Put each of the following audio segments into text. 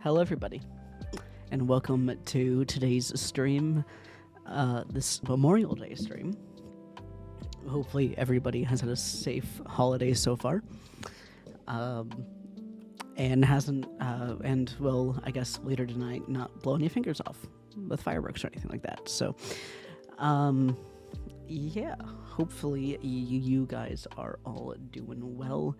Hello, everybody, and welcome to today's stream, this Memorial Day stream. Hopefully, everybody has had a safe holiday so far, and hasn't, and will, I guess, later tonight not blow any fingers off with fireworks or anything like that. So, yeah, hopefully you guys are all doing well.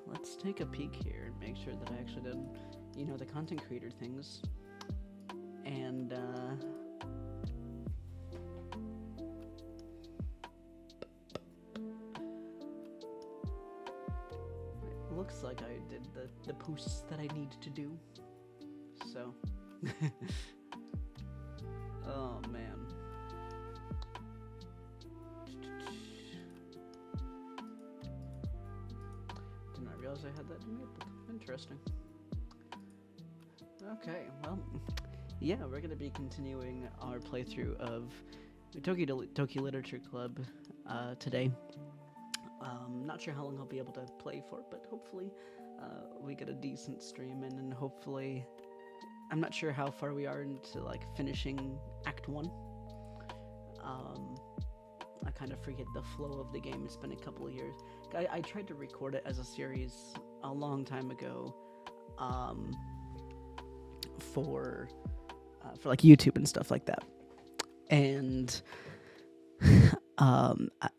Let's take a peek here and make sure that I actually did, the content creator things. And, it looks like I did the posts that I need to do. So, oh man. Didn't I realize I had that in it? Interesting. Okay, well, yeah, we're going to be continuing our playthrough of Doki Literature Club today. Not sure how long I'll be able to play for, but hopefully we get a decent stream in, and hopefully, I'm not sure how far we are into finishing Act 1. I kind of forget the flow of the game. It's been a couple of years. I tried to record it as a series a long time ago, for YouTube and stuff like that, and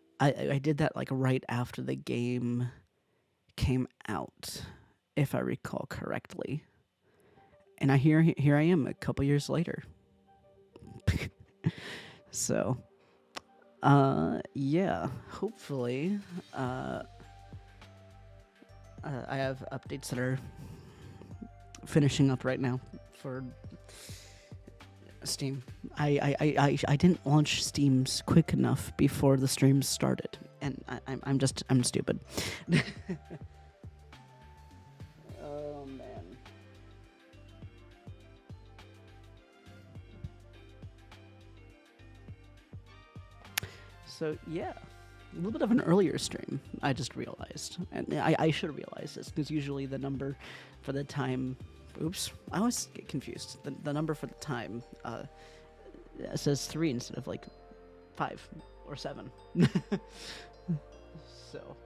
I did that right after the game came out, if I recall correctly, and here I am a couple years later. So, yeah, hopefully, I have updates that are finishing up right now for Steam. I didn't launch Steam's quick enough before the stream started, and I'm stupid. Oh man. So yeah, a little bit of an earlier stream, I just realized. And I should realize this, because usually the number for the time... Oops, I always get confused. The number for the time says 3 instead of 5 or 7. So,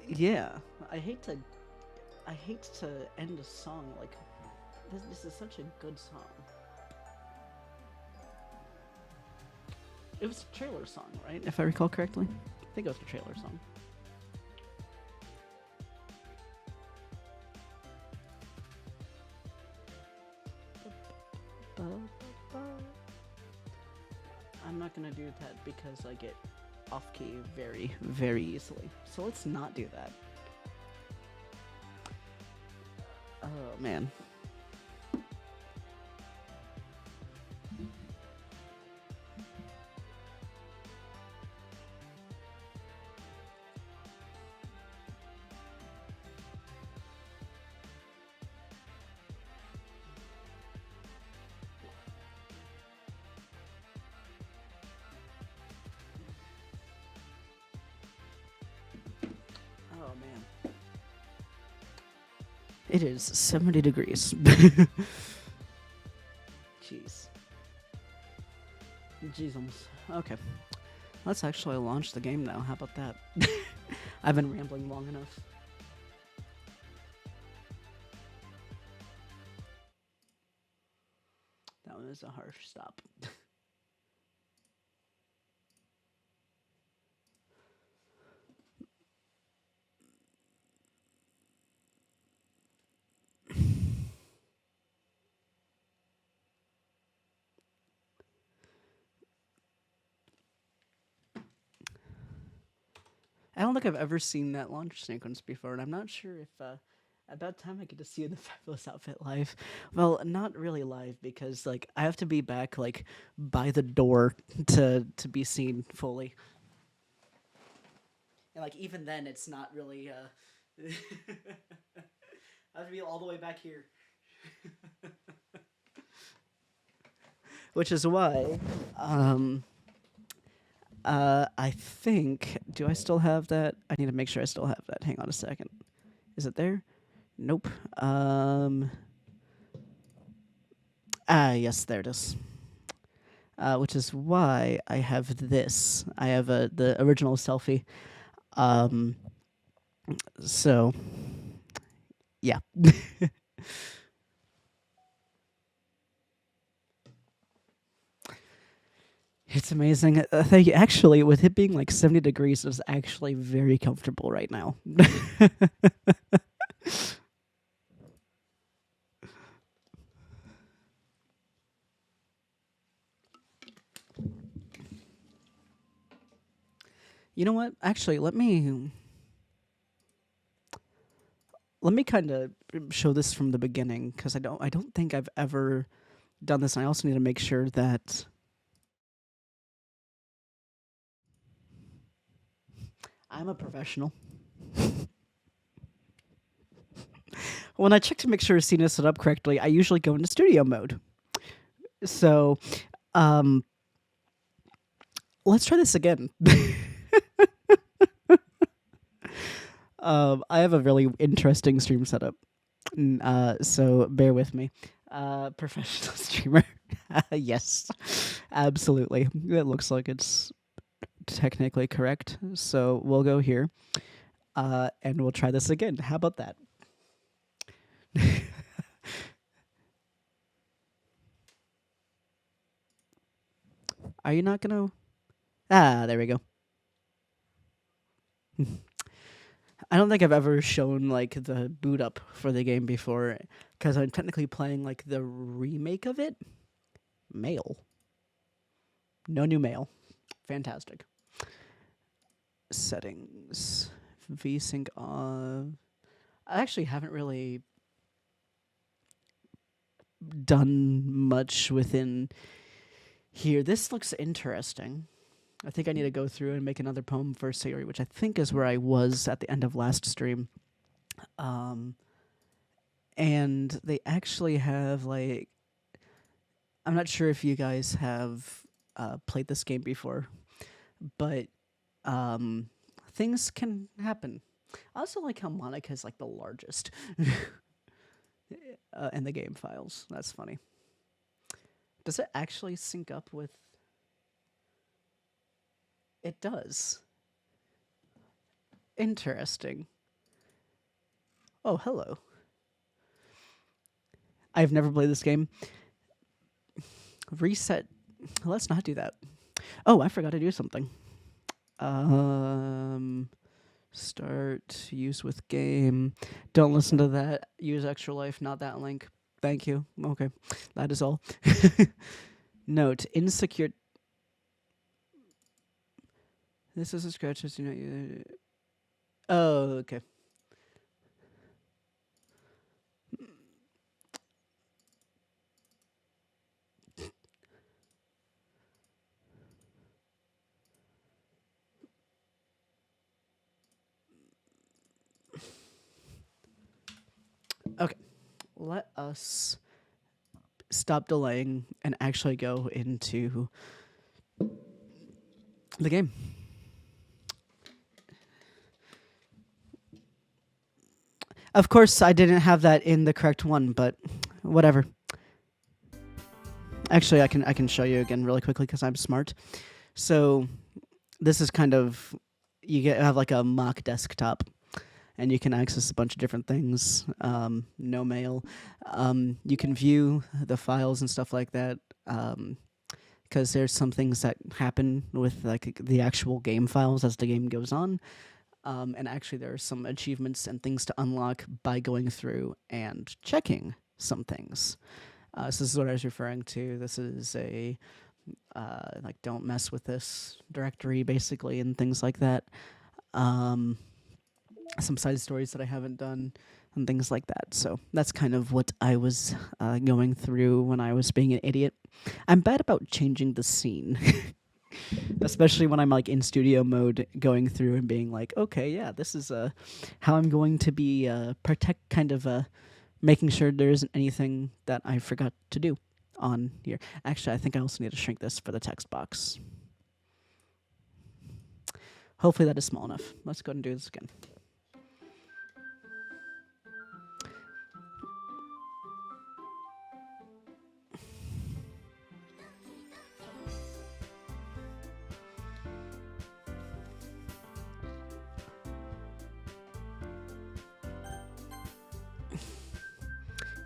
yeah, I hate to end a song this is such a good song. It was a trailer song, right? If I recall correctly. I think it was a trailer song. I'm not gonna do that because I get off key very, very easily. So let's not do that. Oh man. Oh man. It is 70 degrees. Jeez. Jeezums. Okay. Let's actually launch the game now. How about that? I've been rambling long enough. That one is a harsh stop. I don't think I've ever seen that launch sequence before, and I'm not sure if about time I get to see you in the Fabulous Outfit live. Well, not really live, because I have to be back by the door to be seen fully. And even then, it's not really. I have to be all the way back here. Which is why, I think, do I still have that? I need to make sure I still have that. Hang on a second. Is it there? Nope. Yes, there it is. Which is why I have this. I have the original selfie. Um, so yeah, it's amazing. Thank you. Actually, with it being like 70 degrees, it's actually very comfortable right now. You know what? Actually, let me kind of show this from the beginning because I don't think I've ever done this. And I also need to make sure that I'm a professional. When I check to make sure a scene is set up correctly, I usually go into studio mode. So, um, let's try this again. I have a really interesting stream setup, so bear with me. Professional streamer. Yes, absolutely. It looks like it's technically correct. So we'll go here, and we'll try this again. How about that? Are you not gonna? There we go. I don't think I've ever shown like the boot up for the game before, because I'm technically playing like the remake of it. Mail. No new mail. Fantastic. Settings. VSync on. I actually haven't really done much within here. This looks interesting. I think I need to go through and make another poem for Siri, which I think is where I was at the end of last stream. Um, and they actually have like, I'm not sure if you guys have played this game before, but things can happen. I also like how Monica is like the largest in the game files. That's funny. Does it actually sync up with? It does. Interesting. Oh, hello. I've never played this game. Reset. Let's not do that. Oh, I forgot to do something. Start use with game. Don't listen to that. Use extra life, not that link. Thank you. Okay, that is all. Note: insecure. This is a scratch. Do not. Oh, okay. Okay. Let us stop delaying and actually go into the game. Of course, I didn't have that in the correct one, but whatever. Actually, I can show you again really quickly because I'm smart. So this is kind of have like a mock desktop, and you can access a bunch of different things. No mail. You can view the files and stuff like that. Because there's some things that happen with like the actual game files as the game goes on. And actually, there are some achievements and things to unlock by going through and checking some things. So this is what I was referring to. This is a like don't mess with this directory basically and things like that. Some side stories that I haven't done and things like that. So that's kind of what I was going through when I was being an idiot. I'm bad about changing the scene. Especially when I'm like in studio mode going through and being like, okay, yeah, this is how I'm going to be protect kind of making sure there isn't anything that I forgot to do on here. Actually, I think I also need to shrink this for the text box. Hopefully that is small enough. Let's go ahead and do this again.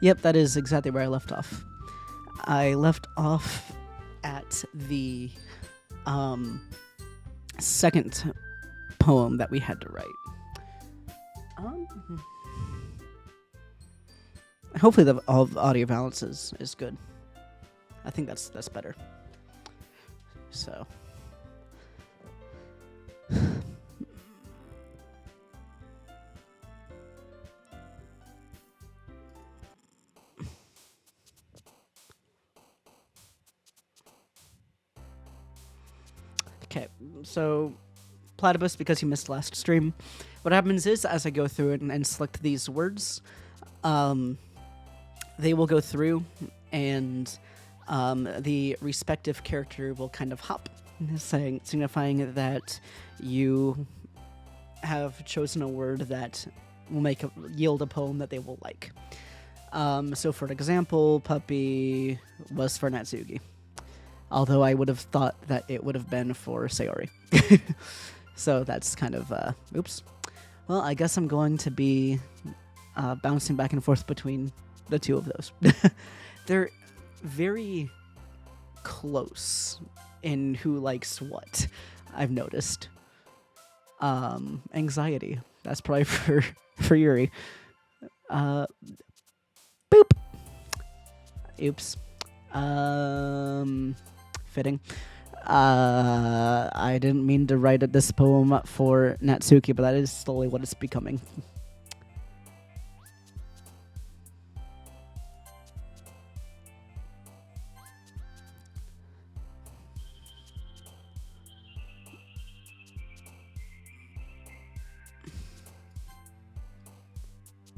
Yep, that is exactly where I left off. I left off at the second poem that we had to write. Hopefully the audio balance is good. I think that's better. So. Okay, so Platypus, because you missed last stream, what happens is as I go through it and select these words, they will go through and the respective character will kind of hop, signifying that you have chosen a word that will yield a poem that they will like. So for example, puppy was for Natsuki. Although I would have thought that it would have been for Sayori. So that's kind of, oops. Well, I guess I'm going to be bouncing back and forth between the two of those. They're very close in who likes what, I've noticed. Anxiety. That's probably for Yuri. Boop. Oops. Fitting. I didn't mean to write this poem for Natsuki, but that is slowly what it's becoming.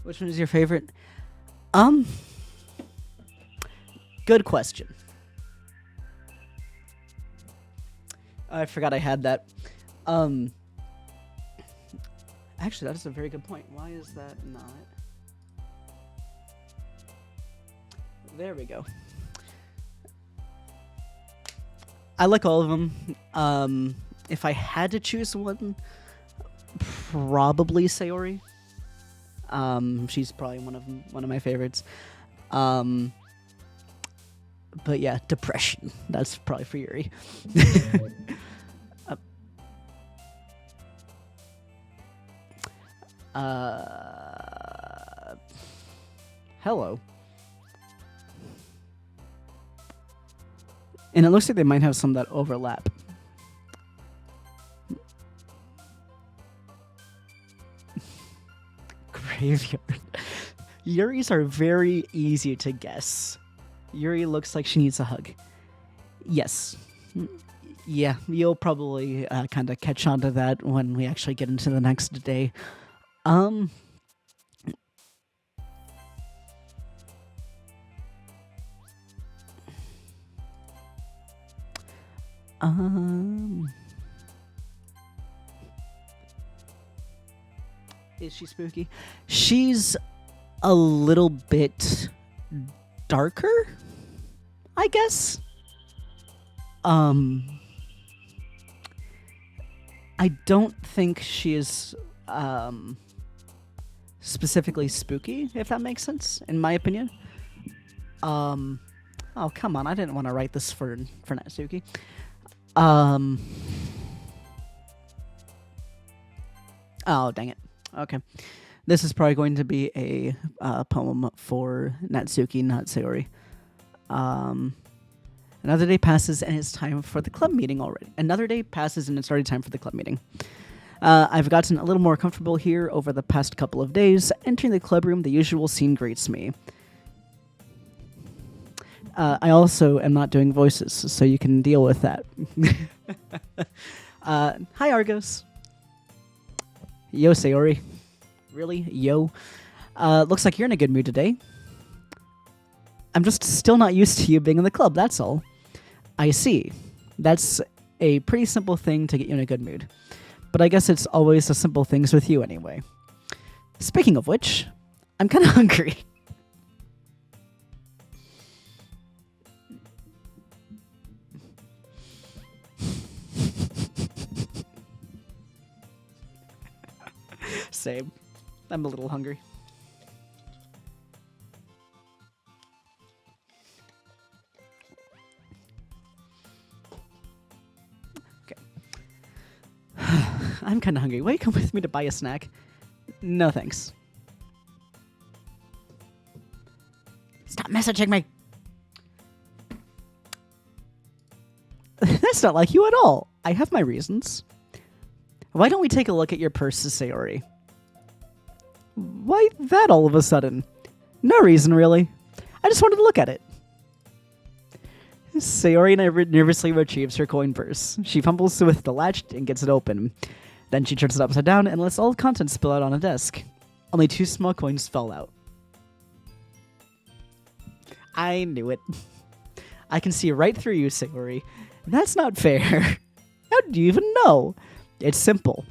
Which one is your favorite? Good question. I forgot I had that. Actually, that is a very good point. Why is that not? There we go. I like all of them. If I had to choose one, probably Sayori. She's probably one of my favorites. But yeah, depression. That's probably for Yuri. Hello. And it looks like they might have some that overlap. Graveyard. Yuri's are very easy to guess. Yuri looks like she needs a hug. Yes. Yeah, you'll probably kind of catch on to that when we actually get into the next day. Is she spooky? She's a little bit darker, I guess. I don't think she is specifically spooky, if that makes sense, in my opinion. Oh, come on, I didn't want to write this for Natsuki. Oh, dang it. Okay. This is probably going to be a poem for Natsuki, not Sayori. Another day passes and it's time for the club meeting already. Another day passes and it's already time for the club meeting. I've gotten a little more comfortable here over the past couple of days. Entering the club room, the usual scene greets me. I also am not doing voices, so you can deal with that. Hi, Argos. Yo, Sayori. Really? Yo. Looks like you're in a good mood today. I'm just still not used to you being in the club, that's all. I see. That's a pretty simple thing to get you in a good mood. But I guess it's always the simple things with you anyway. Speaking of which, I'm kind of hungry. Same. I'm a little hungry. I'm kind of hungry. Will you come with me to buy a snack? No, thanks. Stop messaging me! That's not like you at all. I have my reasons. Why don't we take a look at your purse, Sayori? Why that all of a sudden? No reason, really. I just wanted to look at it. Sayori nervously retrieves her coin purse. She fumbles with the latch and gets it open. Then she turns it upside down and lets all the contents spill out on a desk. Only 2 small coins fell out. I knew it. I can see right through you, Sayori. That's not fair. How did you even know? It's simple.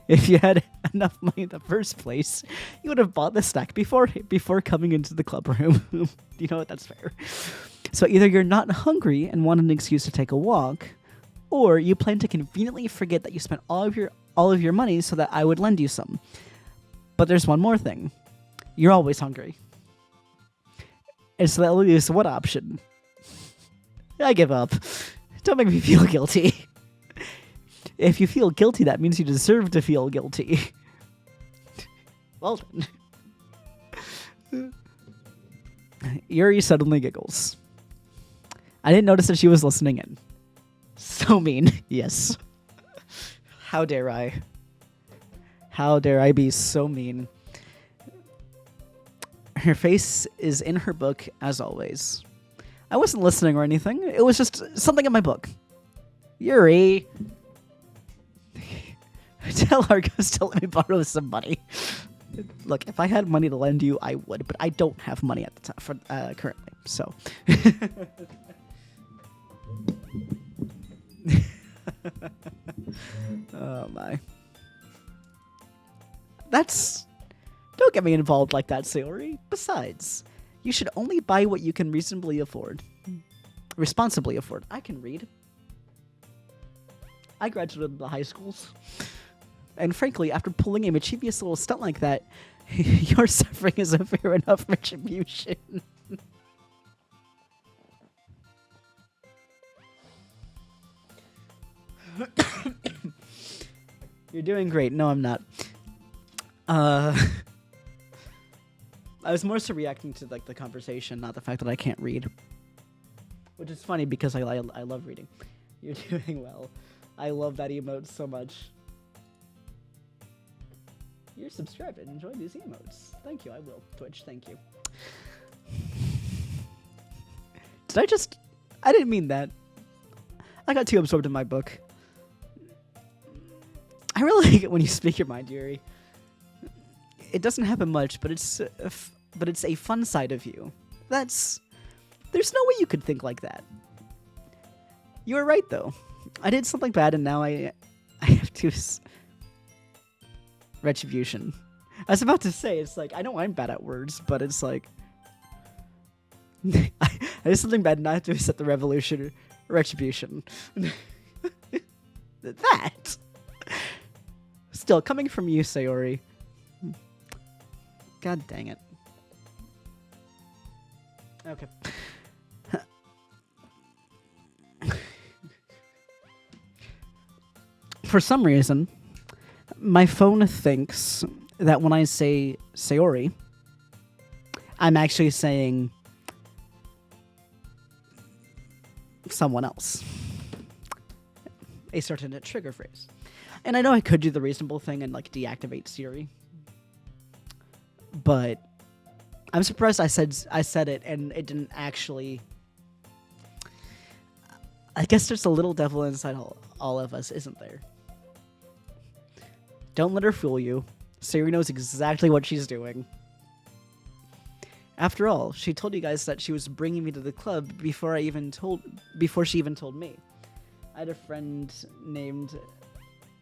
If you had enough money in the first place, you would have bought the snack before coming into the club room. You know what? That's fair. So either you're not hungry and want an excuse to take a walk, or you plan to conveniently forget that you spent all of your money so that I would lend you some. But there's one more thing. You're always hungry. And so that leaves one option. I give up. Don't make me feel guilty. If you feel guilty, that means you deserve to feel guilty. Well done. Yuri suddenly giggles. I didn't notice that she was listening in. So mean. Yes. How dare I? How dare I be so mean? Her face is in her book, as always. I wasn't listening or anything. It was just something in my book. Yuri! Tell Argos to let me borrow some money. Look, if I had money to lend you, I would, but I don't have money at the time for currently. So, oh my, don't get me involved like that, Sayori. Besides, you should only buy what you can responsibly afford. I can read. I graduated the high schools. And frankly, after pulling a mischievous little stunt like that, your suffering is a fair enough retribution. You're doing great. No, I'm not. I was more so reacting to like the conversation, not the fact that I can't read. Which is funny because I love reading. You're doing well. I love that emote so much. You're subscribed and enjoy these emotes. Thank you, I will. Twitch, thank you. I didn't mean that. I got too absorbed in my book. I really like it when you speak your mind, Yuri. It doesn't happen much, but it's a fun side of you. There's no way you could think like that. You were right, though. I did something bad, and now I have to... Retribution. I was about to say, it's like, I know I'm bad at words, but it's like... I did something bad, and I have to set the retribution. That! Still, coming from you, Sayori. God dang it. Okay. For some reason, my phone thinks that when I say Sayori, I'm actually saying someone else. A certain trigger phrase. And I know I could do the reasonable thing and like deactivate Siri. But I'm surprised I said it and it didn't actually... I guess there's a little devil inside all of us, isn't there? Don't let her fool you. Siri knows exactly what she's doing. After all, she told you guys that she was bringing me to the club before she even told me. I had a friend named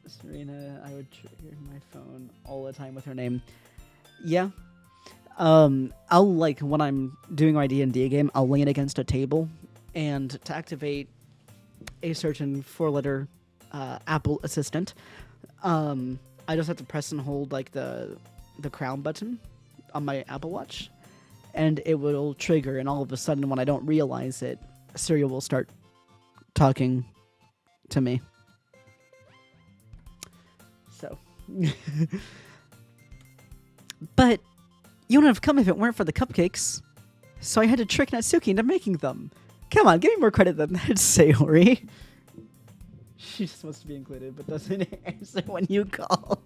Serena. I would trigger my phone all the time with her name. Yeah. I'll, like, when I'm doing my D&D game, I'll lean against a table, and to activate a certain 4-letter Apple Assistant, I just have to press and hold, like, the crown button on my Apple Watch, and it will trigger, and all of a sudden, when I don't realize it, Siri will start talking to me. But you wouldn't have come if it weren't for the cupcakes. So I had to trick Natsuki into making them. Come on, give me more credit than that, Sayori. She just wants to be included, but doesn't answer when you call.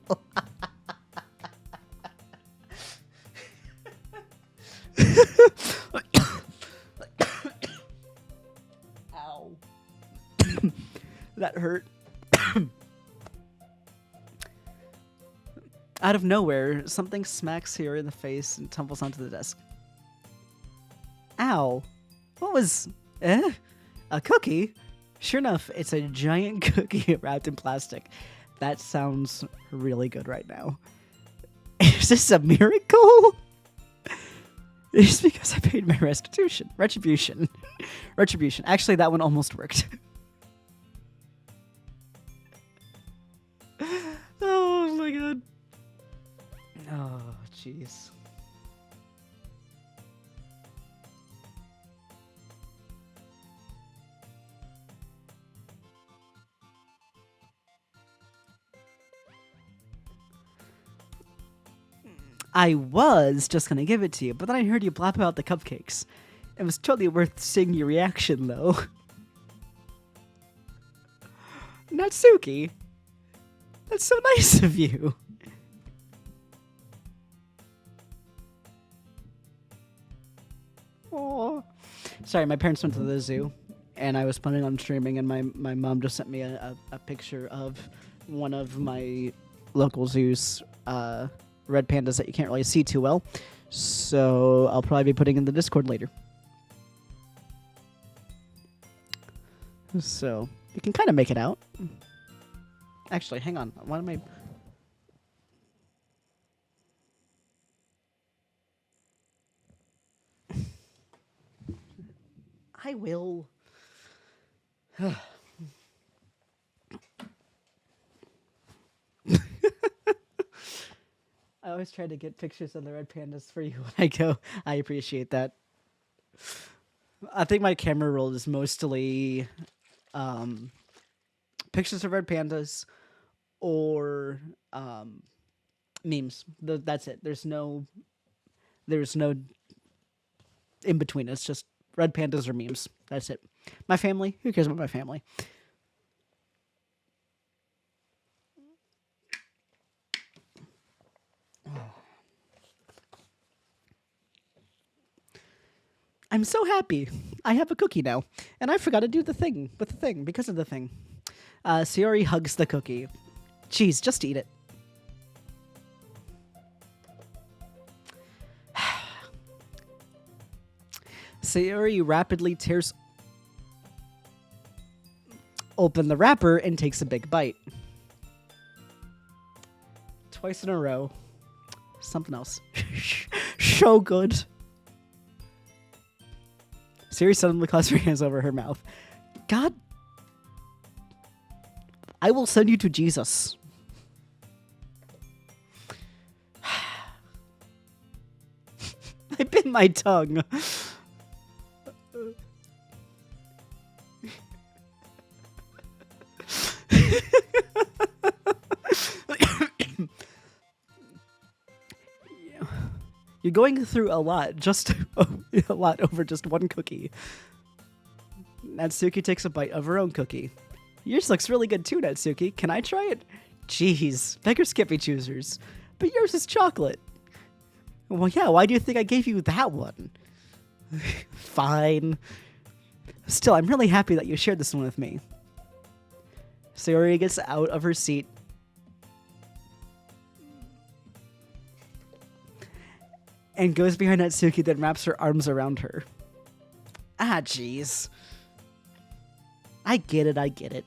Ow. That hurt. Out of nowhere, something smacks Sayori in the face and tumbles onto the desk. Ow. What was... A cookie? Sure enough, it's a giant cookie wrapped in plastic. That sounds really good right now. Is this a miracle? It's because I paid my restitution. Retribution. Retribution. Actually, that one almost worked. Oh my god. Oh, jeez. I was just gonna give it to you, but then I heard you blab about the cupcakes. It was totally worth seeing your reaction, though. Natsuki! That's so nice of you! Aww. Sorry, my parents went to the zoo, and I was planning on streaming, and my mom just sent me a picture of one of my local zoos, red pandas that you can't really see too well. So I'll probably be putting in the Discord later. So you can kind of make it out. Actually, hang on. Why am I will. I always try to get pictures of the red pandas for you when I go. I appreciate that. I think my camera roll is mostly pictures of red pandas or memes. That's it. There's no in between. It's just red pandas or memes. That's it. My family. Who cares about my family? I'm so happy. I have a cookie now. And I forgot to do the thing with the thing because of the thing. Sayori hugs the cookie. Jeez, just eat it. Sayori rapidly tears open the wrapper and takes a big bite. Twice in a row. Something else. So good. Sayori suddenly clasps her hands over her mouth. God. I will send you to Jesus. I bit my tongue. You're going through a lot, a lot over just one cookie. Natsuki takes a bite of her own cookie. Yours looks really good too, Natsuki. Can I try it? Jeez, beggars can't be choosers. But yours is chocolate. Well, yeah, why do you think I gave you that one? Fine. Still, I'm really happy that you shared this one with me. Sayori gets out of her seat and goes behind Natsuki, then wraps her arms around her. Ah, jeez. I get it.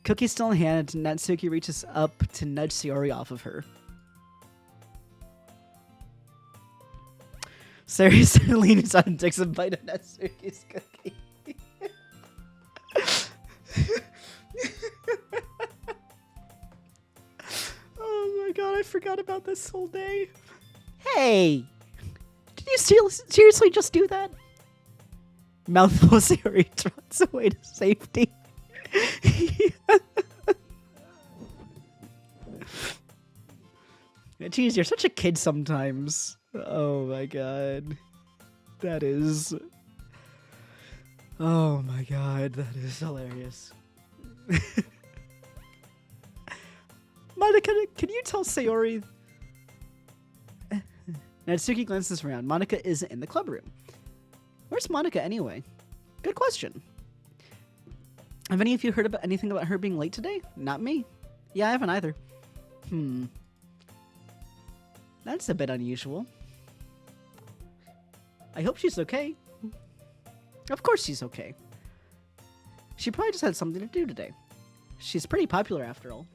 Cookie still in hand, Natsuki reaches up to nudge Sayori off of her. Sayori leans on and takes a bite of Natsuki's cookie. Oh my god, I forgot about this whole day. Hey! Did you seriously just do that? Mouthful Sayori trots away to safety. Jeez, you're such a kid sometimes. Oh my god. That is... Oh my god, that is hilarious. Monica, can you tell Sayori... Natsuki glances around. Monica isn't in the club room. Where's Monica anyway? Good question. Have any of you heard about anything about her being late today? Not me. Yeah, I haven't either. That's a bit unusual. I hope she's okay. Of course she's okay. She probably just had something to do today. She's pretty popular after all.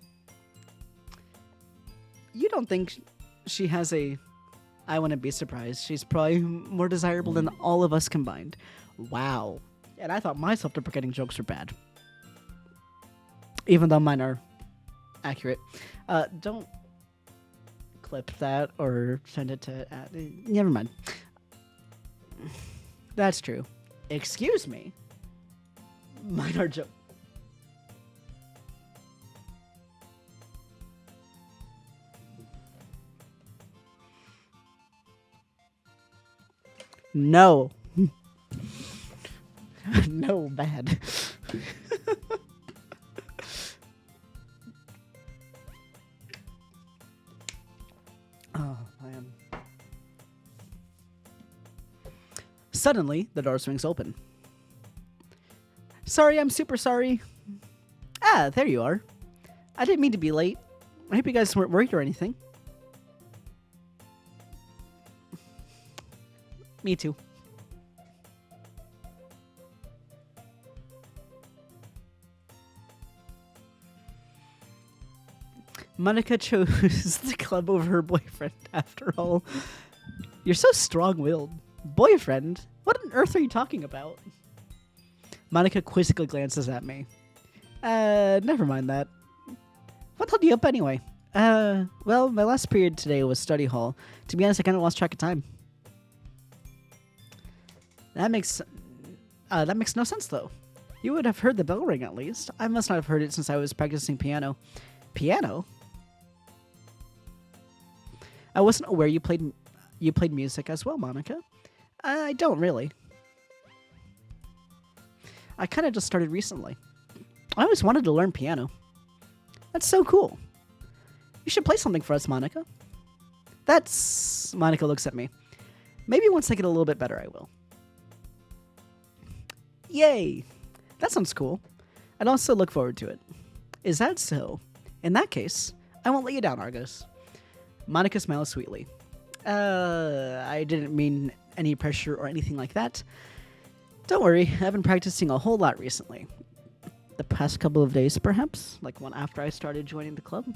You don't think she has a... I wouldn't be surprised. She's probably more desirable than all of us combined. Wow. And I thought my self-deprecating jokes were bad. Even though mine are accurate. Don't clip that or send it to... never mind. That's true. Excuse me? Mine are jokes. No. No, bad. Oh, man. Suddenly, the door swings open. Sorry, I'm super sorry. Ah, there you are. I didn't mean to be late. I hope you guys weren't worried or anything. Me too. Monica chose the club over her boyfriend, after all. You're so strong-willed. Boyfriend? What on earth are you talking about? Monica quizzically glances at me. Never mind that. What held you up anyway? Well, my last period today was study hall. To be honest, I kind of lost track of time. That makes no sense, though. You would have heard the bell ring, at least. I must not have heard it since I was practicing piano. Piano? I wasn't aware you played music as well, Monica. I don't really. I kind of just started recently. I always wanted to learn piano. That's so cool. You should play something for us, Monica. Monica looks at me. Maybe once I get a little bit better, I will. Yay! That sounds cool. I'd also look forward to it. Is that so? In that case, I won't let you down, Argos. Monica smiles sweetly. I didn't mean any pressure or anything like that. Don't worry, I've been practicing a whole lot recently. The past couple of days, perhaps? Like one after I started joining the club?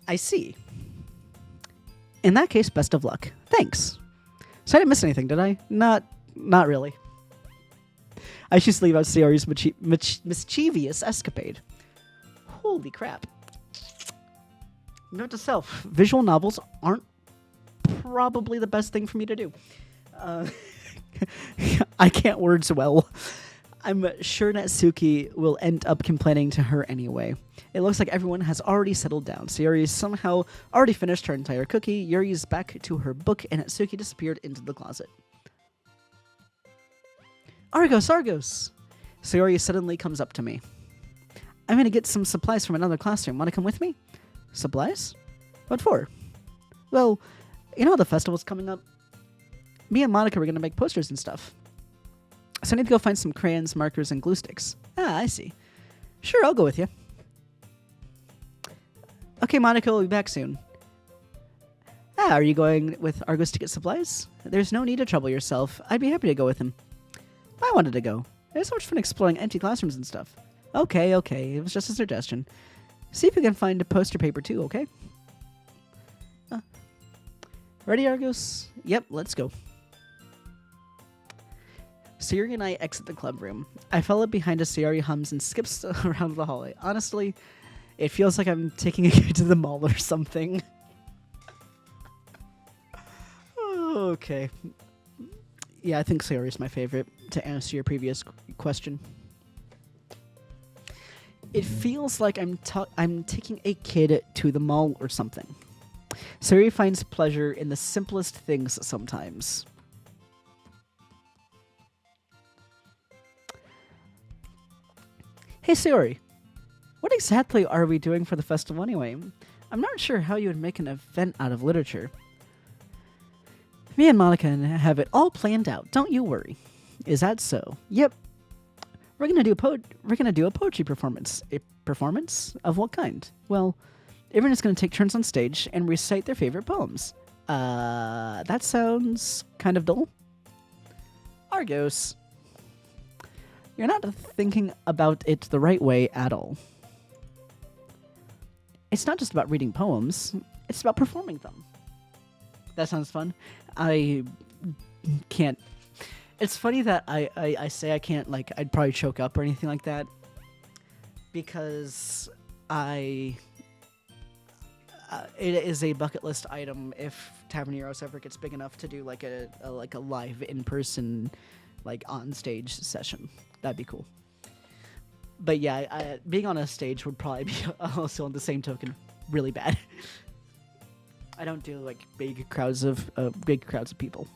I see. In that case, best of luck. Thanks. So I didn't miss anything, did I? Not really. I should leave out Sayori's mischievous escapade. Holy crap. Note to self, visual novels aren't probably the best thing for me to do. I can't words well. I'm sure Natsuki will end up complaining to her anyway. It looks like everyone has already settled down. Sayori's somehow already finished her entire cookie, Yuri's back to her book, and Natsuki disappeared into the closet. Argos! Sayori suddenly comes up to me. I'm gonna get some supplies from another classroom. Wanna come with me? Supplies? What for? Well, you know the festival's coming up? Me and Monica were gonna make posters and stuff. So I need to go find some crayons, markers, and glue sticks. Ah, I see. Sure, I'll go with you. Okay, Monica will be back soon. Ah, are you going with Argos to get supplies? There's no need to trouble yourself. I'd be happy to go with him. I wanted to go. It was so much fun exploring empty classrooms and stuff. Okay. It was just a suggestion. See if you can find a poster paper too, okay? Ready, Argos? Yep, let's go. Sayori and I exit the club room. I follow behind as Sayori hums and skips around the hallway. Honestly, it feels like I'm taking a kid to the mall or something. Okay. Yeah, I think Sayori's my favorite, to answer your previous question. It feels like I'm taking a kid to the mall or something. Sayori finds pleasure in the simplest things sometimes. Hey Sayori, what exactly are we doing for the festival anyway? I'm not sure how you would make an event out of literature. Me and Monica have it all planned out, don't you worry. Is that so? Yep. We're gonna do a poetry performance. A performance? Of what kind? Well, everyone's gonna take turns on stage and recite their favorite poems. That sounds kind of dull. Argos. You're not thinking about it the right way at all. It's not just about reading poems, it's about performing them. That sounds fun. I can't. It's funny that I say I can't, like, I'd probably choke up or anything like that. Because it is a bucket list item if Tavern Heroes ever gets big enough to do like a live in person, like on stage session. That'd be cool. But yeah, being on a stage would probably be also on the same token really bad. I don't do like big crowds of people.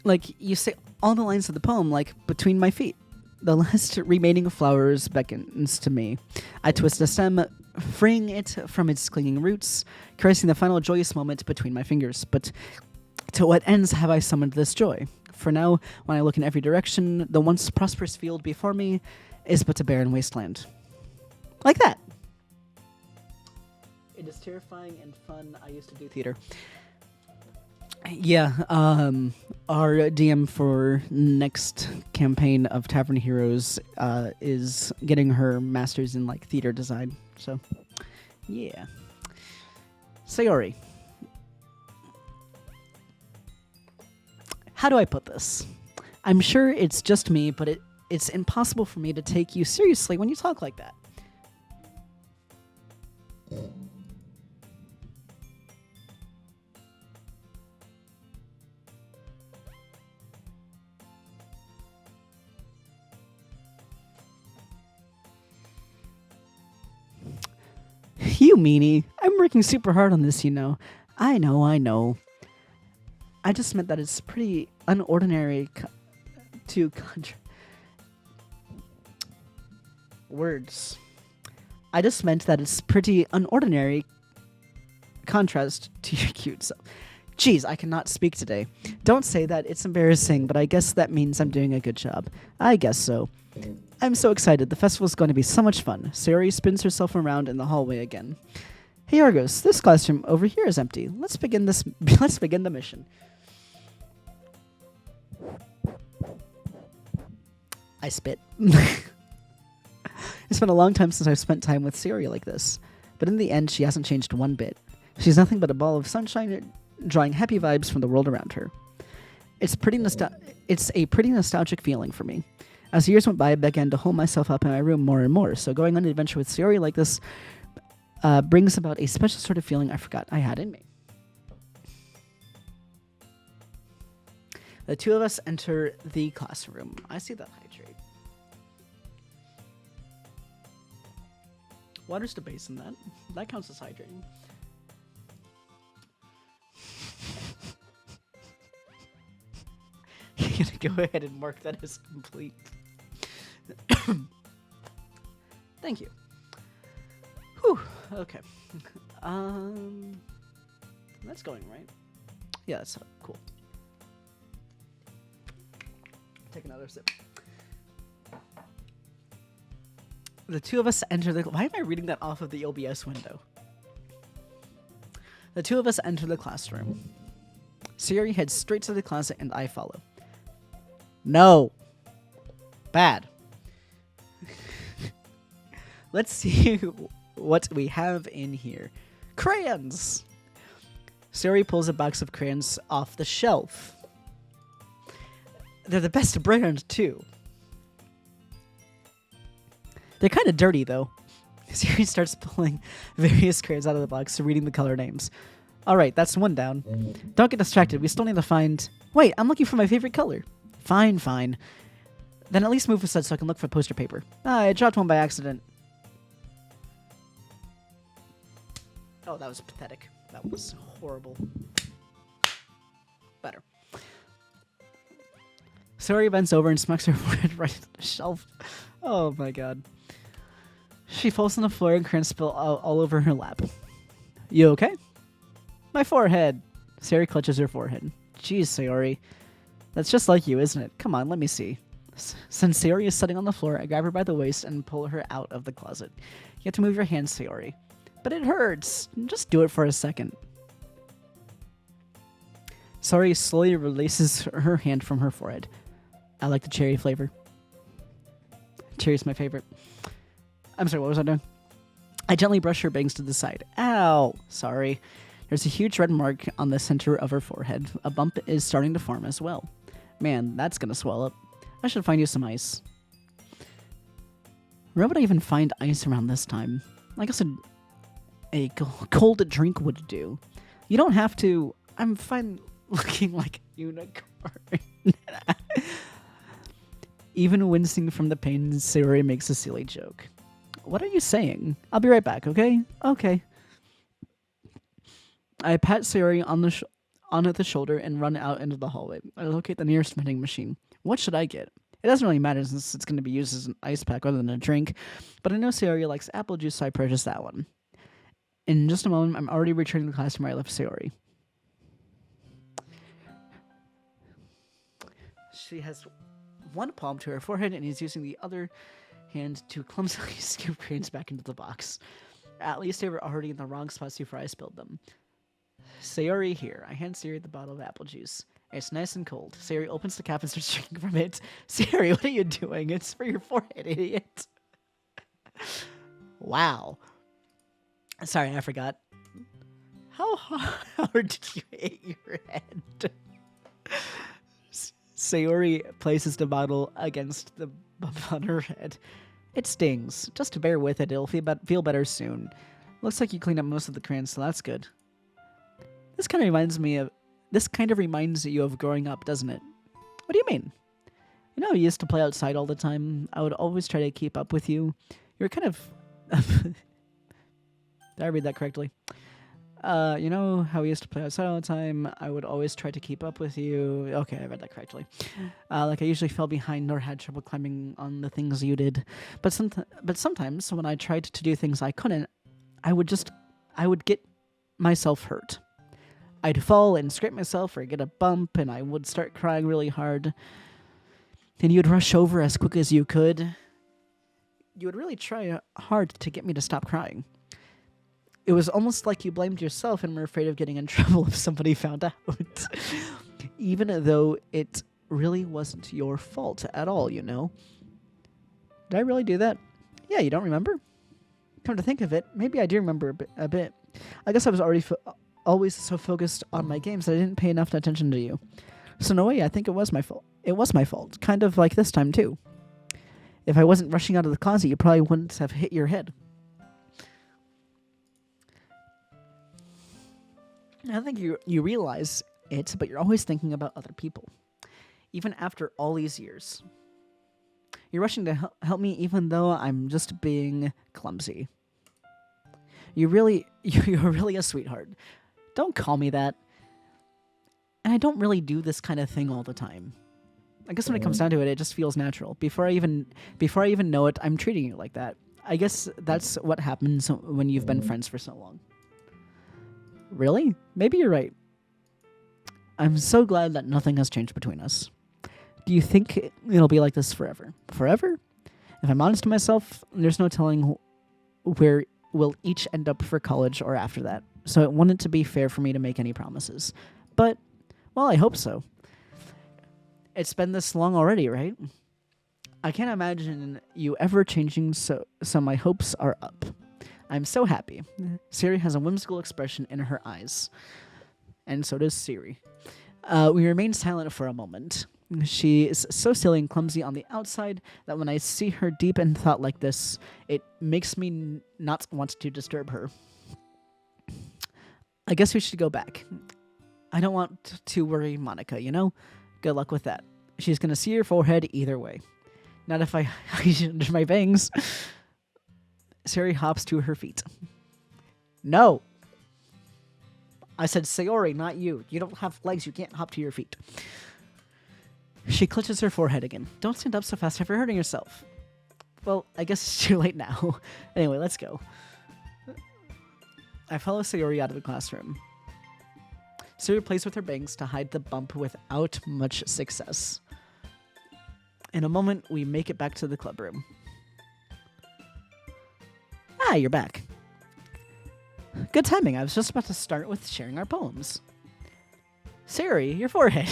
Like, you say all the lines of the poem, like, between my feet. The last remaining flowers beckons to me. I twist a stem, freeing it from its clinging roots, caressing the final joyous moment between my fingers. But to what ends have I summoned this joy? For now, when I look in every direction, the once prosperous field before me is but a barren wasteland. Like that. It is terrifying and fun. I used to do theater. Yeah, our DM for next campaign of Tavern Heroes is getting her master's in like theater design. So, yeah. Sayori, how do I put this? I'm sure it's just me, but it's impossible for me to take you seriously when you talk like that. You meanie. I'm working super hard on this, you know. I know. I just meant that it's pretty unordinary words. I just meant that it's pretty unordinary contrast to your cute self. Jeez, I cannot speak today. Don't say that. It's embarrassing, but I guess that means I'm doing a good job. I guess so. I'm so excited. The festival's going to be so much fun. Sayori spins herself around in the hallway again. Hey Argos, this classroom over here is empty. Let's begin the mission. I spit. It's been a long time since I've spent time with Sayori like this. But in the end, she hasn't changed one bit. She's nothing but a ball of sunshine, drawing happy vibes from the world around her. It's a pretty nostalgic feeling for me. As the years went by, I began to hold myself up in my room more and more, so going on an adventure with Sayori like this brings about a special sort of feeling I forgot I had in me. The two of us enter the classroom. I see that hydrate. Water's the base in that. That counts as hydrating. You're gonna go ahead and mark that as complete. Thank you. Whew. Okay. That's going right. Yeah, that's cool. Take another sip. The two of us enter the... Why am I reading that off of the OBS window? The two of us enter the classroom. Sayori heads straight to the closet and I follow. No. Bad. Let's see what we have in here. Crayons! Sayori pulls a box of crayons off the shelf. They're the best brand, too. They're kind of dirty, though. Sayori starts pulling various crayons out of the box, reading the color names. Alright, that's one down. Don't get distracted. We still need to find... Wait, I'm looking for my favorite color. Fine, fine. Then at least move aside so I can look for poster paper. Ah, I dropped one by accident. Oh, that was pathetic. That was horrible. Better. Sori bends over and smacks her forehead right at the shelf. Oh my god. She falls on the floor and crayons spill all over her lap. You okay? My forehead. Sayori clutches her forehead. Jeez, Sayori. That's just like you, isn't it? Come on, let me see. Since Sayori is sitting on the floor, I grab her by the waist and pull her out of the closet. You have to move your hands, Sayori. But it hurts. Just do it for a second. Sayori slowly releases her hand from her forehead. I like the cherry flavor. Cherry's my favorite. I'm sorry, what was I doing? I gently brush her bangs to the side. Ow! Sorry. There's a huge red mark on the center of her forehead. A bump is starting to form as well. Man, that's gonna swell up. I should find you some ice. Where would I even find ice around this time? I guess a cold drink would do. You don't have to. I'm fine looking like a unicorn. Even wincing from the pain, Sayori makes a silly joke. What are you saying? I'll be right back, okay? Okay. I pat Sayori on the shoulder and run out into the hallway. I locate the nearest vending machine. What should I get? It doesn't really matter since it's going to be used as an ice pack rather than a drink, but I know Sayori likes apple juice, so I purchased that one. In just a moment, I'm already returning to the classroom where I left Sayori. She has one palm to her forehead and is using the other hand to clumsily scoop crayons back into the box. At least they were already in the wrong spots before I spilled them. Sayori, here. I hand Sayori the bottle of apple juice. It's nice and cold. Sayori opens the cap and starts drinking from it. Sayori, what are you doing? It's for your forehead, idiot. Wow. Sorry, I forgot. How hard did you hit your head? Sayori places the bottle against the bump on her head. It stings. Just bear with it. It'll feel better soon. Looks like you cleaned up most of the crayons, so that's good. This kind of reminds you of growing up, doesn't it? What do you mean? You know, I used to play outside all the time. I would always try to keep up with you. You're kind of... Did I read that correctly? You know how we used to play outside all the time? I would always try to keep up with you. Okay, I read that correctly. Like I usually fell behind or had trouble climbing on the things you did. But sometimes when I tried to do things I couldn't, I would get myself hurt. I'd fall and scrape myself or get a bump, and I would start crying really hard. Then you'd rush over as quick as you could. You would really try hard to get me to stop crying. It was almost like you blamed yourself and were afraid of getting in trouble if somebody found out. Even though it really wasn't your fault at all, you know? Did I really do that? Yeah, you don't remember? Come to think of it, maybe I do remember a bit. I guess I was always so focused on my games that I didn't pay enough attention to you. So in a way, I think it was my fault. It was my fault, kind of like this time too. If I wasn't rushing out of the closet, you probably wouldn't have hit your head. I think you realize it, but you're always thinking about other people. Even after all these years. You're rushing to help me even though I'm just being clumsy. You're really a sweetheart. Don't call me that. And I don't really do this kind of thing all the time. I guess when it comes down to it, it just feels natural. Before I even know it, I'm treating you like that. I guess that's what happens when you've been friends for so long. Really? Maybe you're right. I'm so glad that nothing has changed between us. Do you think it'll be like this forever? Forever? If I'm honest to myself, there's no telling where we'll each end up for college or after that. So it wouldn't be fair for me to make any promises. But, well, I hope so. It's been this long already, right? I can't imagine you ever changing, so my hopes are up. I'm so happy. Siri has a whimsical expression in her eyes. And so does Siri. We remain silent for a moment. She is so silly and clumsy on the outside that when I see her deep in thought like this, it makes me not want to disturb her. I guess we should go back. I don't want to worry Monica, you know? Good luck with that. She's gonna see your forehead either way. Not if I hide under my bangs. Sayori hops to her feet. No! I said Sayori, not you. You don't have legs, you can't hop to your feet. She clutches her forehead again. Don't stand up so fast if you're hurting yourself. Well, I guess it's too late now. Anyway, let's go. I follow Sayori out of the classroom. Sayori plays with her bangs to hide the bump without much success. In a moment, we make it back to the club room. Ah, you're back. Good timing. I was just about to start with sharing our poems. Sayori, your forehead.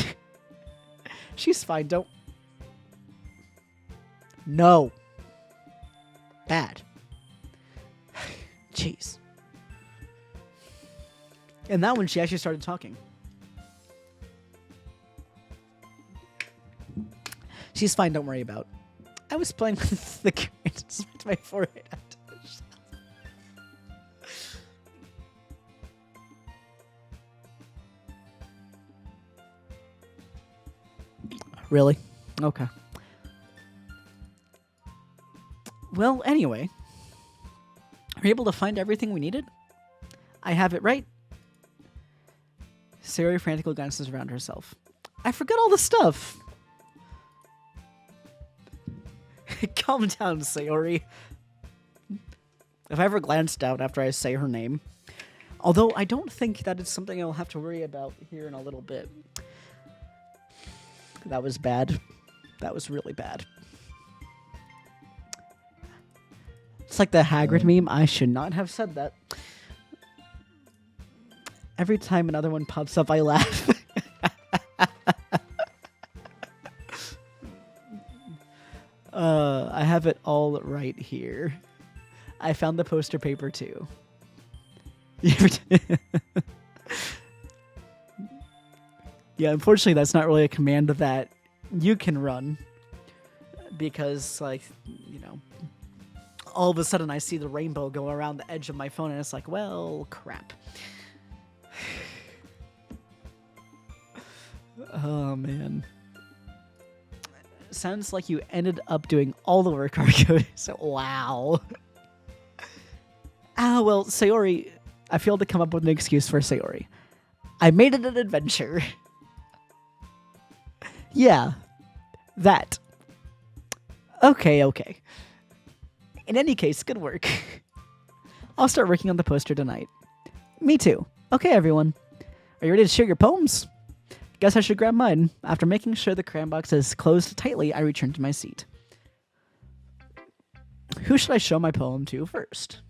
She's fine, don't... No. Bad. Jeez. And that one, she actually started talking. She's fine, don't worry about. I was playing with the current to my forehead. Really? Okay. Well, anyway. Are you able to find everything we needed? I have it right. Sayori frantically glances around herself. I forgot all the stuff. Calm down, Sayori. If I ever glanced down after I say her name. Although I don't think that is something I'll have to worry about here in a little bit. That was bad. That was really bad. It's like the Hagrid meme. I should not have said that. Every time another one pops up, I laugh. I have it all right here. I found the poster paper too. Yeah, unfortunately, that's not really a command that you can run. Because, like, you know, all of a sudden I see the rainbow go around the edge of my phone and it's like, well, crap. Oh, man. Sounds like you ended up doing all the work, Argo. So, wow. Well, Sayori, I failed to come up with an excuse for Sayori. I made it an adventure. Yeah, that. Okay. In any case, good work. I'll start working on the poster tonight. Me too. Okay, everyone. Are you ready to share your poems? Guess I should grab mine. After making sure the crayon box is closed tightly, I return to my seat. Who should I show my poem to first?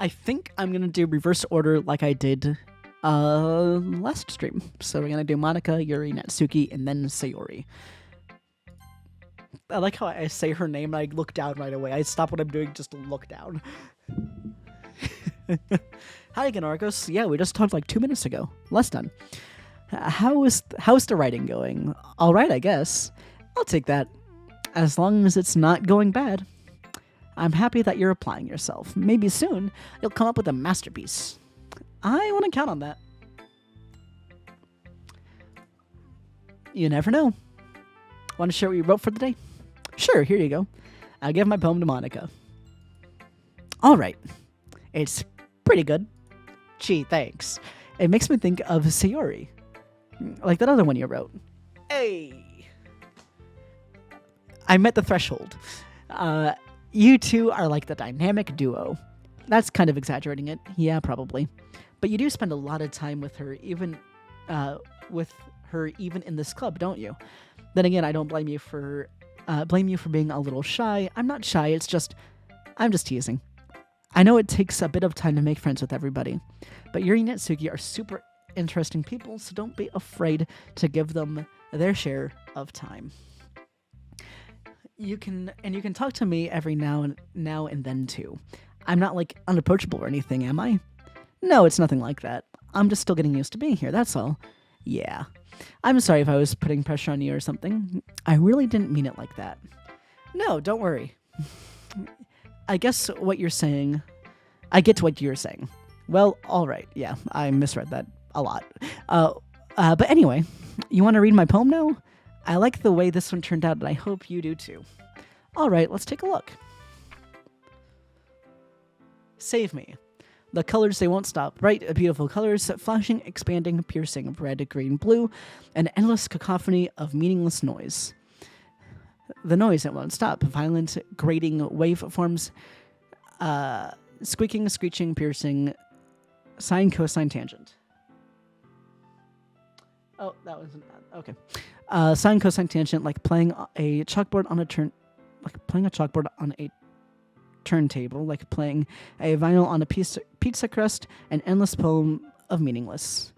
I think I'm going to do reverse order like I did last stream. So we're going to do Monica, Yuri, Natsuki, and then Sayori. I like how I say her name and I look down right away. I stop what I'm doing just to look down. Hi again, Argos. Yeah, we just talked like 2 minutes ago. Less done. How's the writing going? All right, I guess. I'll take that. As long as it's not going bad. I'm happy that you're applying yourself. Maybe soon you'll come up with a masterpiece. I want to count on that. You never know. Want to share what you wrote for the day? Sure, here you go. I'll give my poem to Monica. All right. It's pretty good. Gee, thanks. It makes me think of Sayori. Like that other one you wrote. Hey! I met the threshold. You two are like the dynamic duo. That's kind of exaggerating it. Yeah, probably. But you do spend a lot of time with her, even in this club, don't you? Then again, I don't blame you for being a little shy. I'm not shy. I'm just teasing. I know it takes a bit of time to make friends with everybody, but Yuri and Natsuki are super interesting people, so don't be afraid to give them their share of time. You can talk to me every now and then too. I'm not like unapproachable or anything, am I? No, it's nothing like that. I'm just still getting used to being here, that's all. Yeah. I'm sorry if I was putting pressure on you or something. I really didn't mean it like that. No, don't worry. I get what you're saying. Well, all right. Yeah, I misread that a lot. But anyway, you want to read my poem now? I like the way this one turned out, and I hope you do too. All right, let's take a look. Save me. The colors, they won't stop. Bright, beautiful colors, flashing, expanding, piercing, red, green, blue, an endless cacophony of meaningless noise. The noise, it won't stop. Violent, grating waveforms, squeaking, screeching, piercing, sine, cosine, tangent. Oh, that wasn't bad. Okay. Sine, cosine, tangent, like playing a chalkboard on a turntable, like playing a vinyl on a pizza crust, an endless poem of meaningless.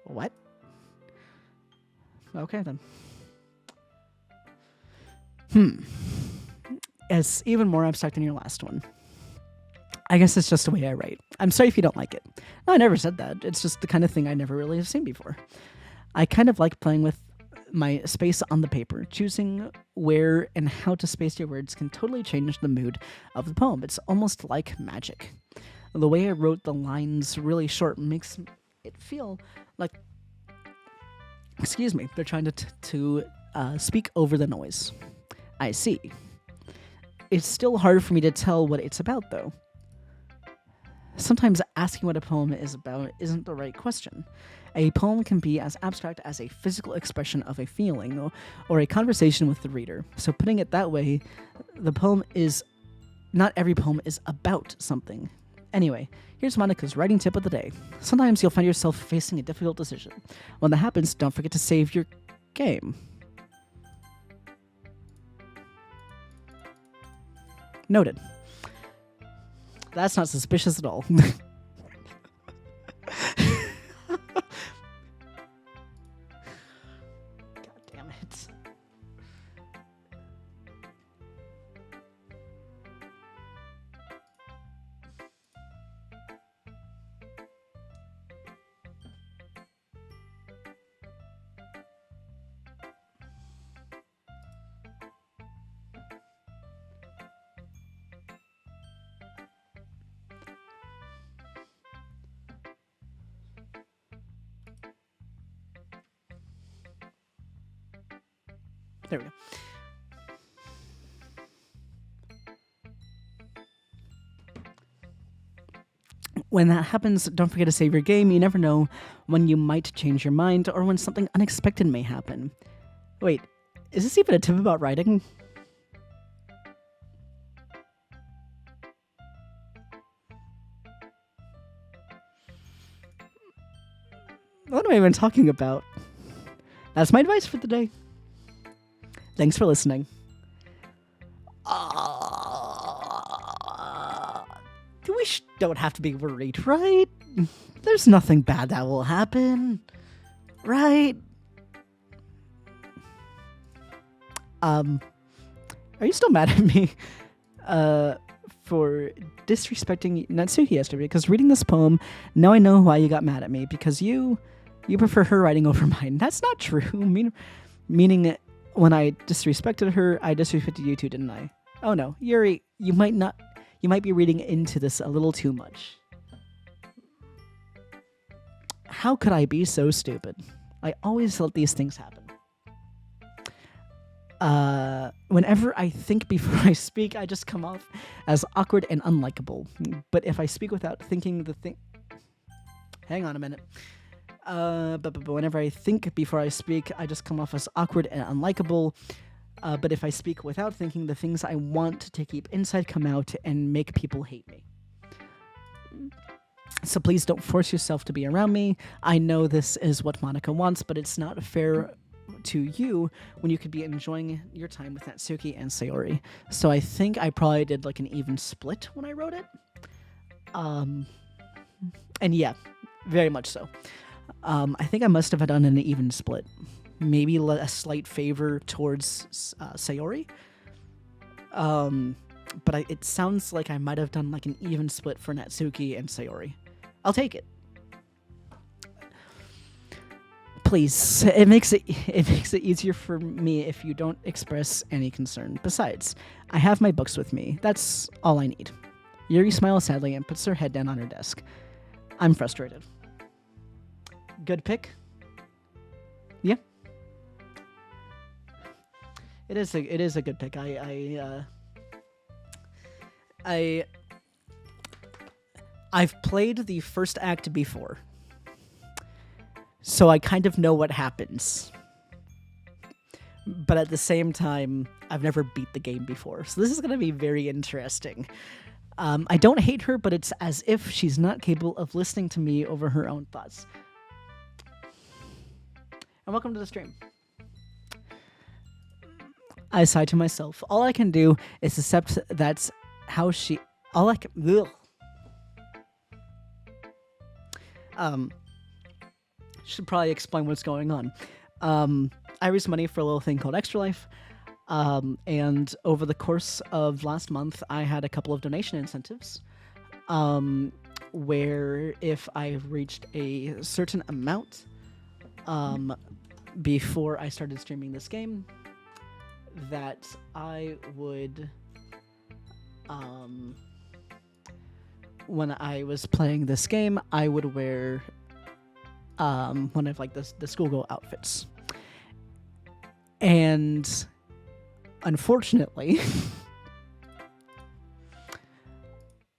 What? Okay, then. It's even more abstract than your last one. I guess it's just the way I write. I'm sorry if you don't like it. No, I never said that. It's just the kind of thing I never really have seen before. I kind of like playing with my space on the paper. Choosing where and how to space your words can totally change the mood of the poem. It's almost like magic. The way I wrote the lines really short makes it feel like, they're trying to speak over the noise. I see. It's still hard for me to tell what it's about, though. Sometimes asking what a poem is about isn't the right question. A poem can be as abstract as a physical expression of a feeling or a conversation with the reader. So putting it that way, not every poem is about something. Anyway, here's Monica's writing tip of the day. Sometimes you'll find yourself facing a difficult decision. When that happens, don't forget to save your game. Noted. That's not suspicious at all. God damn it. There we go. When that happens, don't forget to save your game. You never know when you might change your mind or when something unexpected may happen. Wait, is this even a tip about writing? What am I even talking about? That's my advice for the day. Thanks for listening. We don't have to be worried, right? There's nothing bad that will happen, right? Are you still mad at me for disrespecting Natsuki yesterday? Because reading this poem, now I know why you got mad at me. Because you prefer her writing over mine. That's not true. Meaning, when I disrespected her, I disrespected you too, didn't I? Oh no, Yuri, you might be reading into this a little too much. How could I be so stupid? I always let these things happen. Whenever I think before I speak, I just come off as awkward and unlikable. But if I speak without thinking hang on a minute. But whenever I think before I speak, I just come off as awkward and unlikable. But if I speak without thinking, the things I want to keep inside come out and make people hate me. So please don't force yourself to be around me. I know this is what Monica wants, but it's not fair to you when you could be enjoying your time with Natsuki and Sayori. So I think I probably did like an even split when I wrote it. And yeah, very much so. I think I must have done an even split. Maybe a slight favor towards Sayori. But it sounds like I might have done like an even split for Natsuki and Sayori. I'll take it. Please, it makes it easier for me if you don't express any concern. Besides, I have my books with me. That's all I need. Yuri smiles sadly and puts her head down on her desk. I'm frustrated. Good pick? Yeah. It is a good pick. I've played the first act before, so I kind of know what happens. But at the same time, I've never beat the game before, so this is going to be very interesting. I don't hate her, but it's as if she's not capable of listening to me over her own thoughts. And welcome to the stream. I sigh to myself. All I can do is accept that's how she... All I can... Ugh. Should probably explain what's going on. I raised money for a little thing called Extra Life. And over the course of last month, I had a couple of donation incentives. Where if I reached a certain amount before I started streaming this game, that I would, when I was playing this game, I would wear one of like the schoolgirl outfits. And unfortunately,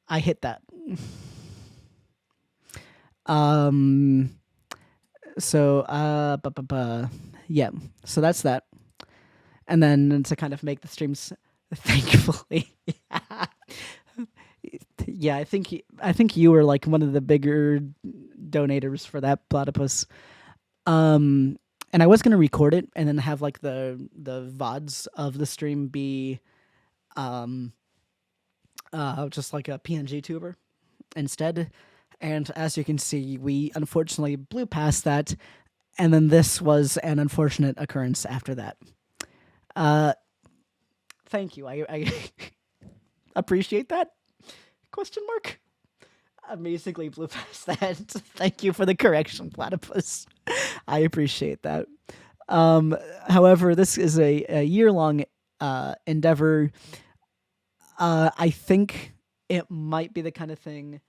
I hit that. Yeah, so that's that. And then to kind of make the streams, thankfully, yeah, I think you were like one of the bigger donators for that platypus. And I was gonna record it and then have like the VODs of the stream be, just like a PNG tuber instead. And as you can see, we unfortunately blew past that, and then this was an unfortunate occurrence after that. Thank you. I appreciate that. Question mark. Amazingly blew past that. Thank you for the correction, platypus. I appreciate that. However, this is a year-long endeavor. I think it might be the kind of thing.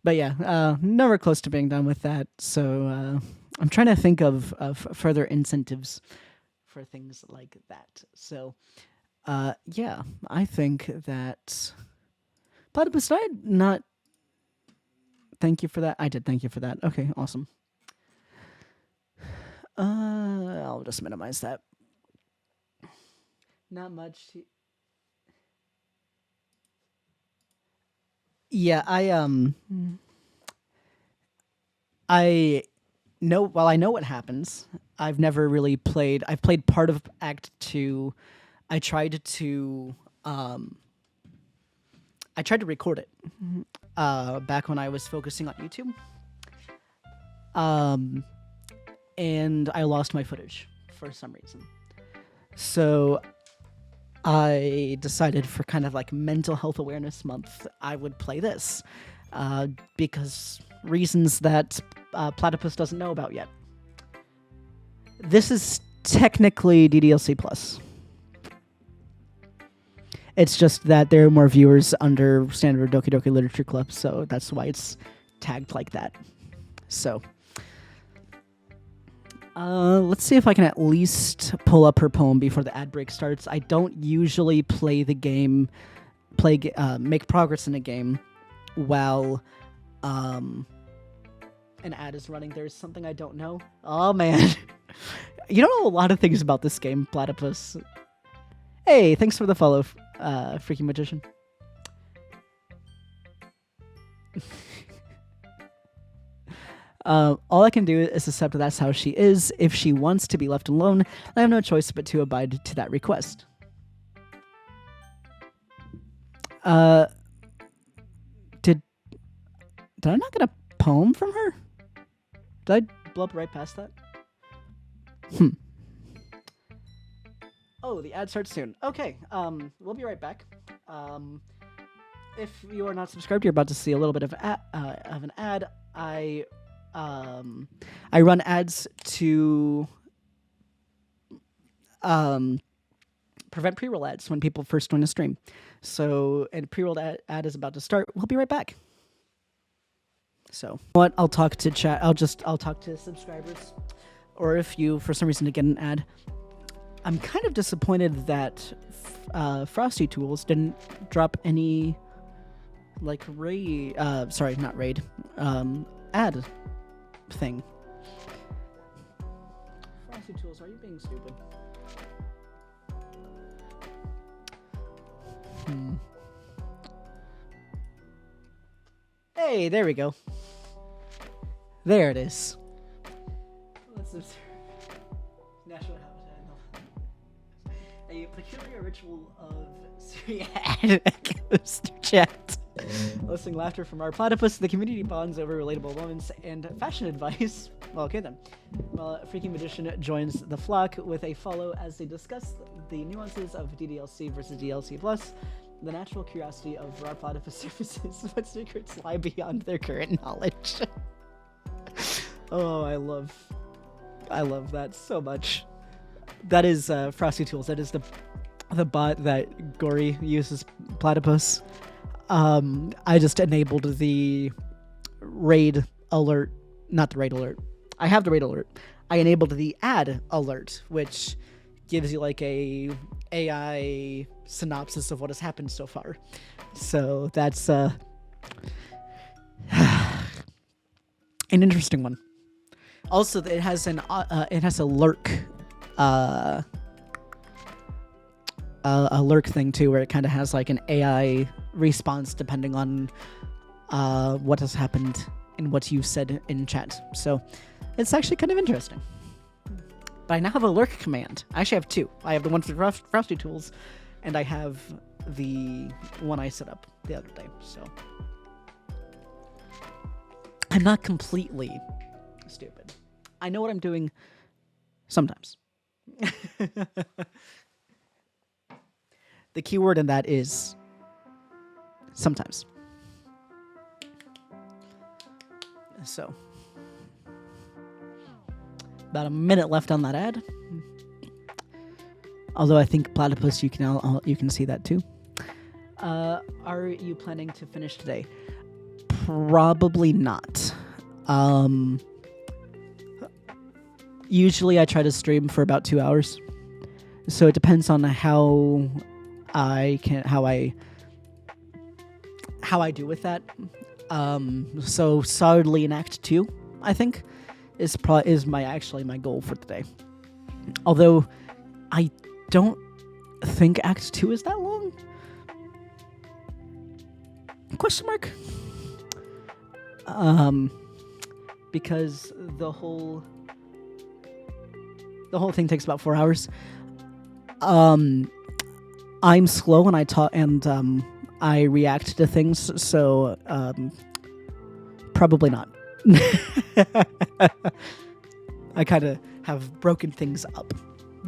But yeah, nowhere close to being done with that. So I'm trying to think of further incentives for things like that. So yeah, I think that... Platypus, did I not thank you for that? I did thank you for that. Okay, awesome. I'll just minimize that. Not much. Yeah, I know. Well, I know what happens. I've never really played. I've played part of Act 2. I tried to record it back when I was focusing on YouTube. And I lost my footage for some reason. So I decided for kind of like Mental Health Awareness Month, I would play this because reasons that Platypus doesn't know about yet. This is technically DDLC Plus. It's just that there are more viewers under standard Doki Doki Literature Club, so that's why it's tagged like that. So let's see if I can at least pull up her poem before the ad break starts. I don't usually play the game, make progress in a game while an ad is running. There's something I don't know. Oh man, you don't know a lot of things about this game, Platypus. Hey, thanks for the follow, Freaky Magician. All I can do is accept that's how she is. If she wants to be left alone, I have no choice but to abide to that request. Did I not get a poem from her? Did I blow up right past that? Oh, the ad starts soon. Okay, we'll be right back. If you are not subscribed, you're about to see a little bit of an ad. I run ads to prevent pre-roll ads when people first join the stream. So, and pre-rolled ad is about to start. We'll be right back. So, what? I'll talk to chat. I'll talk to subscribers, or if you for some reason to get an ad. I'm kind of disappointed that Frosty Tools didn't drop any like raid. Sorry, not raid. Ad thing. Frosty Tools, are you being stupid? Hey, there we go. There it is. Let's observe. Natural habitat. A peculiar ritual of Syriac chat. Listening laughter from our platypus, the community bonds over relatable moments, and fashion advice. Well, okay then. Well, a freaking magician joins the flock with a follow as they discuss the nuances of DDLC versus DLC Plus, the natural curiosity of raw platypus surfaces, what secrets lie beyond their current knowledge. Oh, I love that so much. That is Frosty Tools. That is the bot that Gory uses platypus. I just enabled the raid alert, not the raid alert. I have the raid alert. I enabled the ad alert, which gives you like a AI synopsis of what has happened so far. So that's an interesting one. Also, it has a lurk thing too, where it kind of has like an AI response depending on what has happened and what you've said in chat. So it's actually kind of interesting. But I now have a lurk command. I actually have two. I have the one for Frosty Tools, and I have the one I set up the other day. So I'm not completely stupid. I know what I'm doing sometimes. The keyword in that is sometimes. So, about a minute left on that ad. Although I think platypus, you can see that too. Are you planning to finish today? Probably not. Usually I try to stream for about 2 hours. So it depends on how I do with that. So solidly in Act 2, I think, is my goal for today. Although I don't think Act 2 is that long. Question mark? Because the whole thing takes about 4 hours. I'm slow and I talk and I react to things, so probably not. I kind of have broken things up,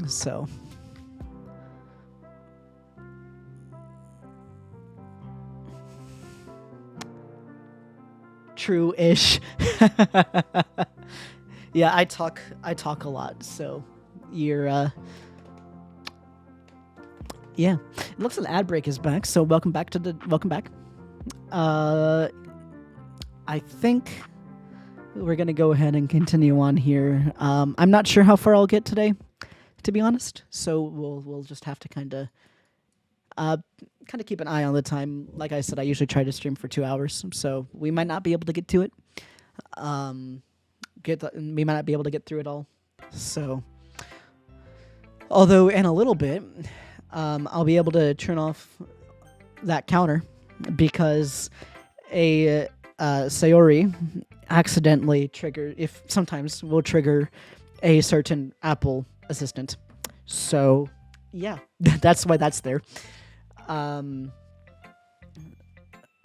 so. True-ish. Yeah, I talk a lot, so you're yeah. It looks like the ad break is back, so welcome back. I think we're gonna go ahead and continue on here. I'm not sure how far I'll get today, to be honest. So we'll just have to kind of keep an eye on the time. Like I said, I usually try to stream for 2 hours, so we might not be able to get to it. We might not be able to get through it all. So, although in a little bit, I'll be able to turn off that counter because a Sayori accidentally sometimes will trigger a certain Apple assistant. So, yeah, that's why that's there.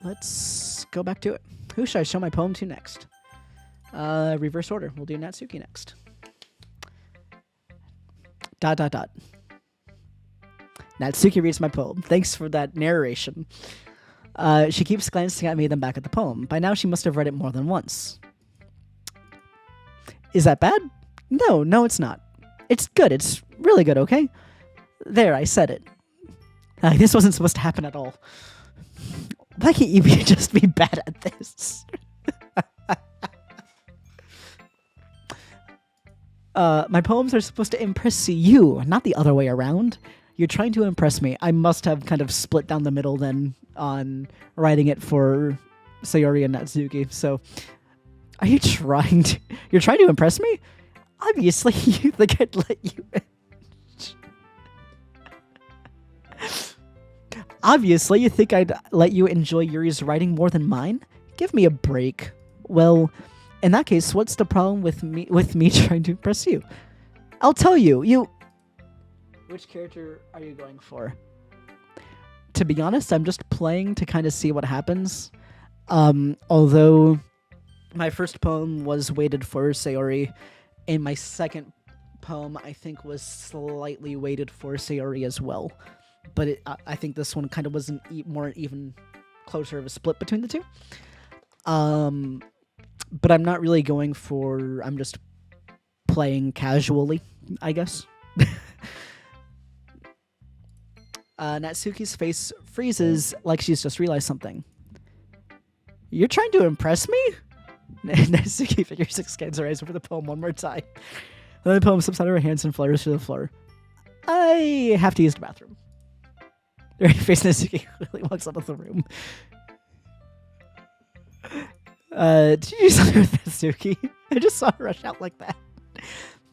Let's go back to it. Who should I show my poem to next? Reverse order. We'll do Natsuki next. ... Natsuki reads my poem. Thanks for that narration. She keeps glancing at me, then back at the poem. By now, she must have read it more than once. Is that bad? No, it's not. It's good. It's really good, okay? There, I said it. This wasn't supposed to happen at all. Why can't you just be bad at this? My poems are supposed to impress you, not the other way around. You're trying to impress me. I must have kind of split down the middle then on writing it for Sayori and Natsuki. So, are you trying to... You're trying to impress me? Obviously, you think I'd let you... Obviously, you think I'd let you enjoy Yuri's writing more than mine? Give me a break. Well, in that case, what's the problem with me trying to impress you? I'll tell you. Which character are you going for? To be honest, I'm just playing to kind of see what happens. Although my first poem was weighted for Sayori, and my second poem, I think, was slightly weighted for Sayori as well. But I think this one kind of was more even closer of a split between the two. But I'm not really going for... I'm just playing casually, I guess. Natsuki's face freezes like she's just realized something. You're trying to impress me? Natsuki figure 6 scans her eyes over the poem one more time. Then the poem slips out of her hands and flutters to the floor. I have to use the bathroom. Her face Natsuki quickly walks out of the room. Did you do something with Natsuki? I just saw her rush out like that.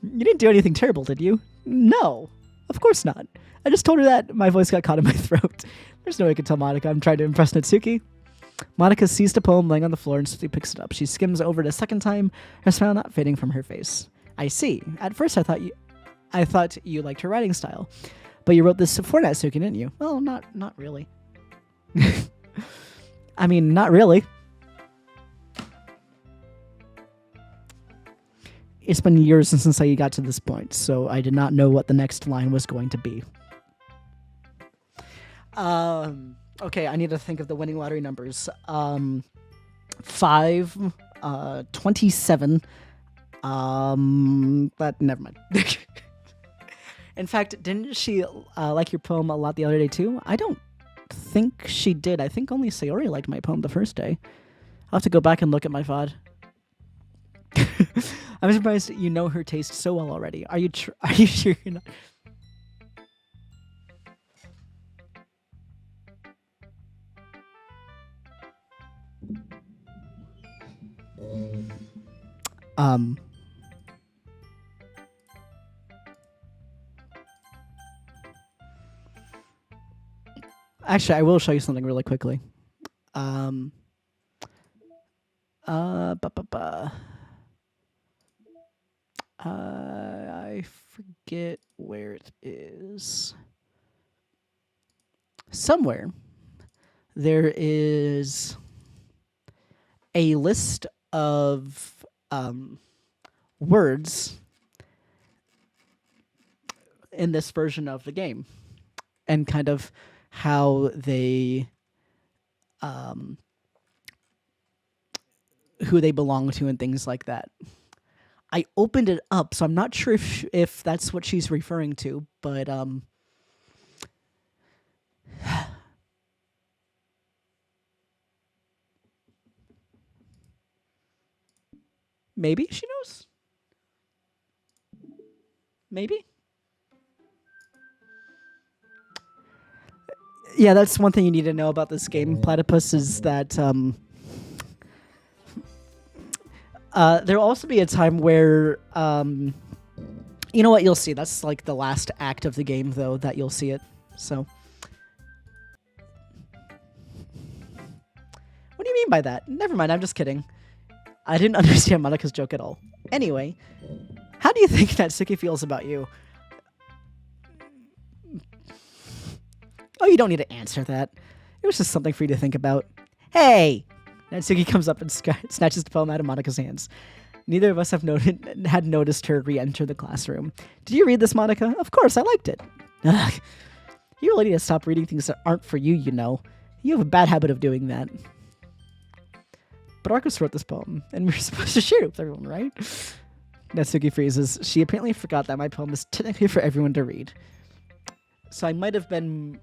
You didn't do anything terrible, did you? No, of course not. I just told her that my voice got caught in my throat. There's no way I can tell Monica I'm trying to impress Natsuki. Monica sees the poem laying on the floor and swiftly picks it up. She skims over it a second time, her smile not fading from her face. I see. At first I thought you liked her writing style. But you wrote this for Natsuki, didn't you? Well, not really. I mean, not really. It's been years since I got to this point, so I did not know what the next line was going to be. Okay, I need to think of the winning lottery numbers. 5, 27, but never mind. In fact, didn't she like your poem a lot the other day too? I don't think she did. I think only Sayori liked my poem the first day. I'll have to go back and look at my VOD. I'm surprised you know her taste so well already. Are you sure you're not? Actually, I will show you something really quickly. I forget where it is. Somewhere there is a list of words in this version of the game, and kind of how they who they belong to and things like that. I opened it up, so I'm not sure if that's what she's referring to, but maybe she knows. Maybe. Yeah, that's one thing you need to know about this game, Platypus, is that there'll also be a time where you know what, you'll see. That's like the last act of the game, though, that you'll see it. So what do you mean by that? Never mind, I'm just kidding. I didn't understand Monika's joke at all. Anyway, how do you think Natsuki feels about you? Oh, you don't need to answer that. It was just something for you to think about. Hey! Natsuki comes up and snatches the poem out of Monika's hands. Neither of us had noticed her re-enter the classroom. Did you read this, Monika? Of course, I liked it. Ugh. You really need to stop reading things that aren't for you, you know. You have a bad habit of doing that. But Arcos wrote this poem, and we were supposed to share it with everyone, right? Natsuki freezes. She apparently forgot that my poem is technically for everyone to read. So I might have been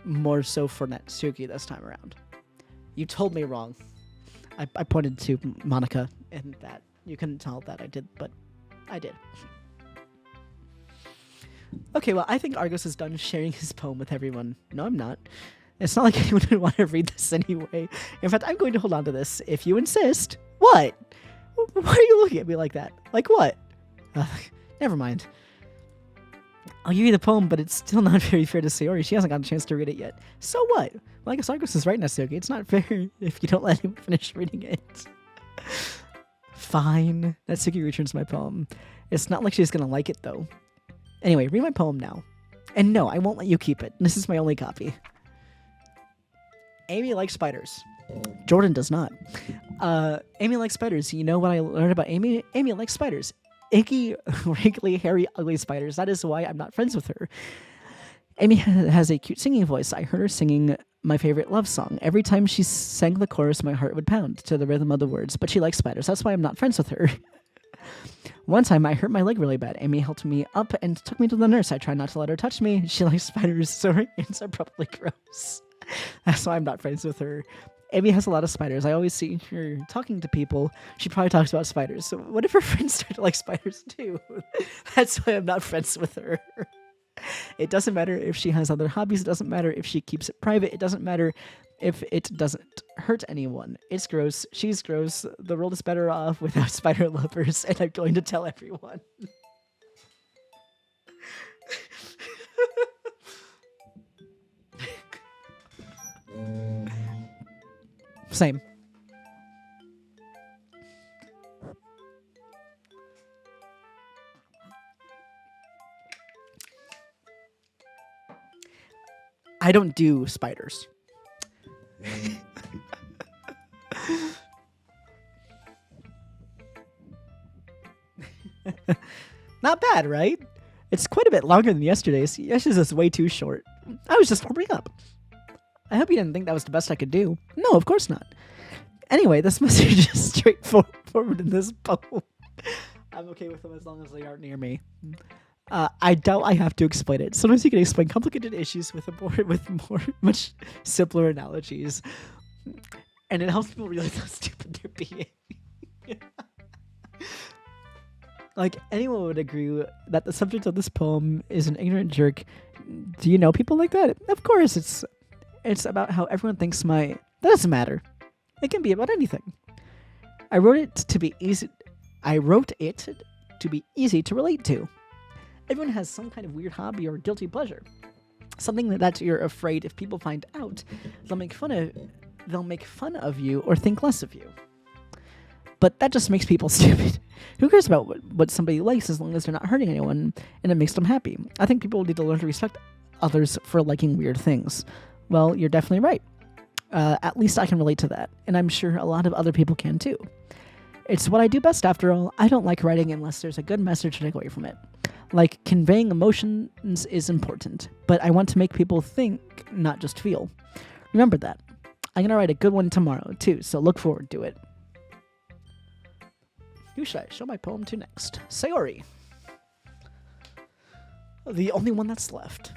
more so for Natsuki this time around. You told me wrong. I pointed to Monica, and that you couldn't tell that I did, but I did. Okay, well, I think Argos is done sharing his poem with everyone. No, I'm not. It's not like anyone would want to read this anyway. In fact, I'm going to hold on to this if you insist. What? Why are you looking at me like that? Like what? Never mind. I'll give you the poem, but it's still not very fair to Sayori. She hasn't got a chance to read it yet. So what? Well, I guess Argos is right, Natsuki. It's not fair if you don't let him finish reading it. Fine. Natsuki returns my poem. It's not like she's gonna like it, though. Anyway, read my poem now. And no, I won't let you keep it. This is my only copy. Amy likes spiders. Jordan does not. Amy likes spiders. You know what I learned about Amy? Amy likes spiders. Icky, wrinkly, hairy, ugly spiders. That is why I'm not friends with her. Amy has a cute singing voice. I heard her singing my favorite love song. Every time she sang the chorus, my heart would pound to the rhythm of the words. But she likes spiders. That's why I'm not friends with her. One time, I hurt my leg really bad. Amy helped me up and took me to the nurse. I tried not to let her touch me. She likes spiders, so her hands are probably gross. That's why I'm not friends with her. Amy has a lot of spiders. I always see her talking to people. She probably talks about spiders. So what if her friends start to like spiders too? That's why I'm not friends with her. It doesn't matter if she has other hobbies. It doesn't matter if she keeps it private. It doesn't matter if it doesn't hurt anyone. It's gross. She's gross. The world is better off without spider lovers, and I'm going to tell everyone. Same. I don't do spiders. Not bad, right? It's quite a bit longer than yesterday's. Yesterday's is way too short. I was just warming up. I hope you didn't think that was the best I could do. No, of course not. Anyway, this message is straightforward in this poem. I'm okay with them as long as they aren't near me. I doubt I have to explain it. Sometimes you can explain complicated issues with much simpler analogies, and it helps people realize how stupid they're being. Like, anyone would agree that the subject of this poem is an ignorant jerk. Do you know people like that? Of course, it's about how everyone thinks that doesn't matter. It can be about anything. I wrote it to be easy to relate to. Everyone has some kind of weird hobby or guilty pleasure. Something that you're afraid if people find out, they'll make fun of you or think less of you. But that just makes people stupid. Who cares about what somebody likes as long as they're not hurting anyone and it makes them happy? I think people need to learn to respect others for liking weird things. Well, you're definitely right. At least I can relate to that, and I'm sure a lot of other people can too. It's what I do best, after all. I don't like writing unless there's a good message to take away from it. Like, conveying emotions is important, but I want to make people think, not just feel. Remember that. I'm going to write a good one tomorrow, too, so look forward to it. Who should I show my poem to next? Sayori. The only one that's left.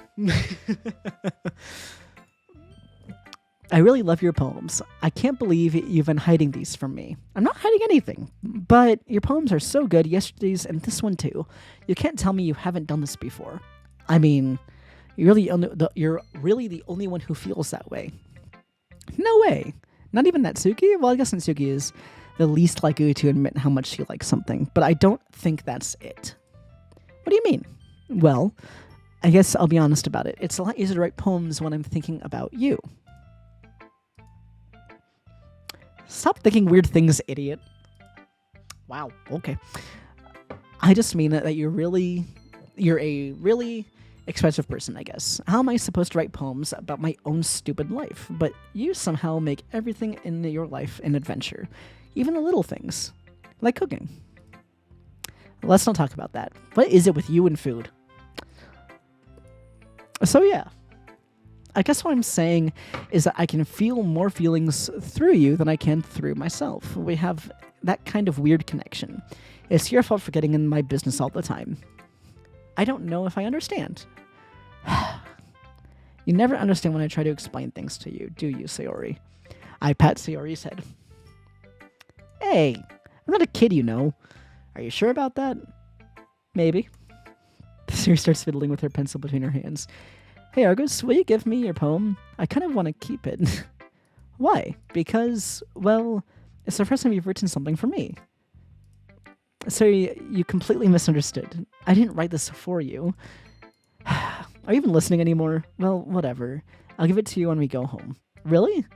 I really love your poems. I can't believe you've been hiding these from me. I'm not hiding anything, but your poems are so good, yesterday's and this one too. You can't tell me you haven't done this before. I mean, you're really the only one who feels that way. No way. Not even Natsuki? Well, I guess Natsuki is the least likely to admit how much she likes something, but I don't think that's it. What do you mean? Well, I guess I'll be honest about it. It's a lot easier to write poems when I'm thinking about you. Stop thinking weird things, idiot. Wow, okay. I just mean that you're a really expensive person, I guess. How am I supposed to write poems about my own stupid life? But you somehow make everything in your life an adventure. Even the little things. Like cooking. Let's not talk about that. What is it with you and food? So yeah. I guess what I'm saying is that I can feel more feelings through you than I can through myself. We have that kind of weird connection. It's your fault for getting in my business all the time. I don't know if I understand. You never understand when I try to explain things to you, do you, Sayori? I pat Sayori's head. Hey, I'm not a kid, you know. Are you sure about that? Maybe. Sayori starts fiddling with her pencil between her hands. Hey, Argus, will you give me your poem? I kind of want to keep it. Why? Because, well, it's the first time you've written something for me. Sorry, you completely misunderstood. I didn't write this for you. Are you even listening anymore? Well, whatever. I'll give it to you when we go home. Really?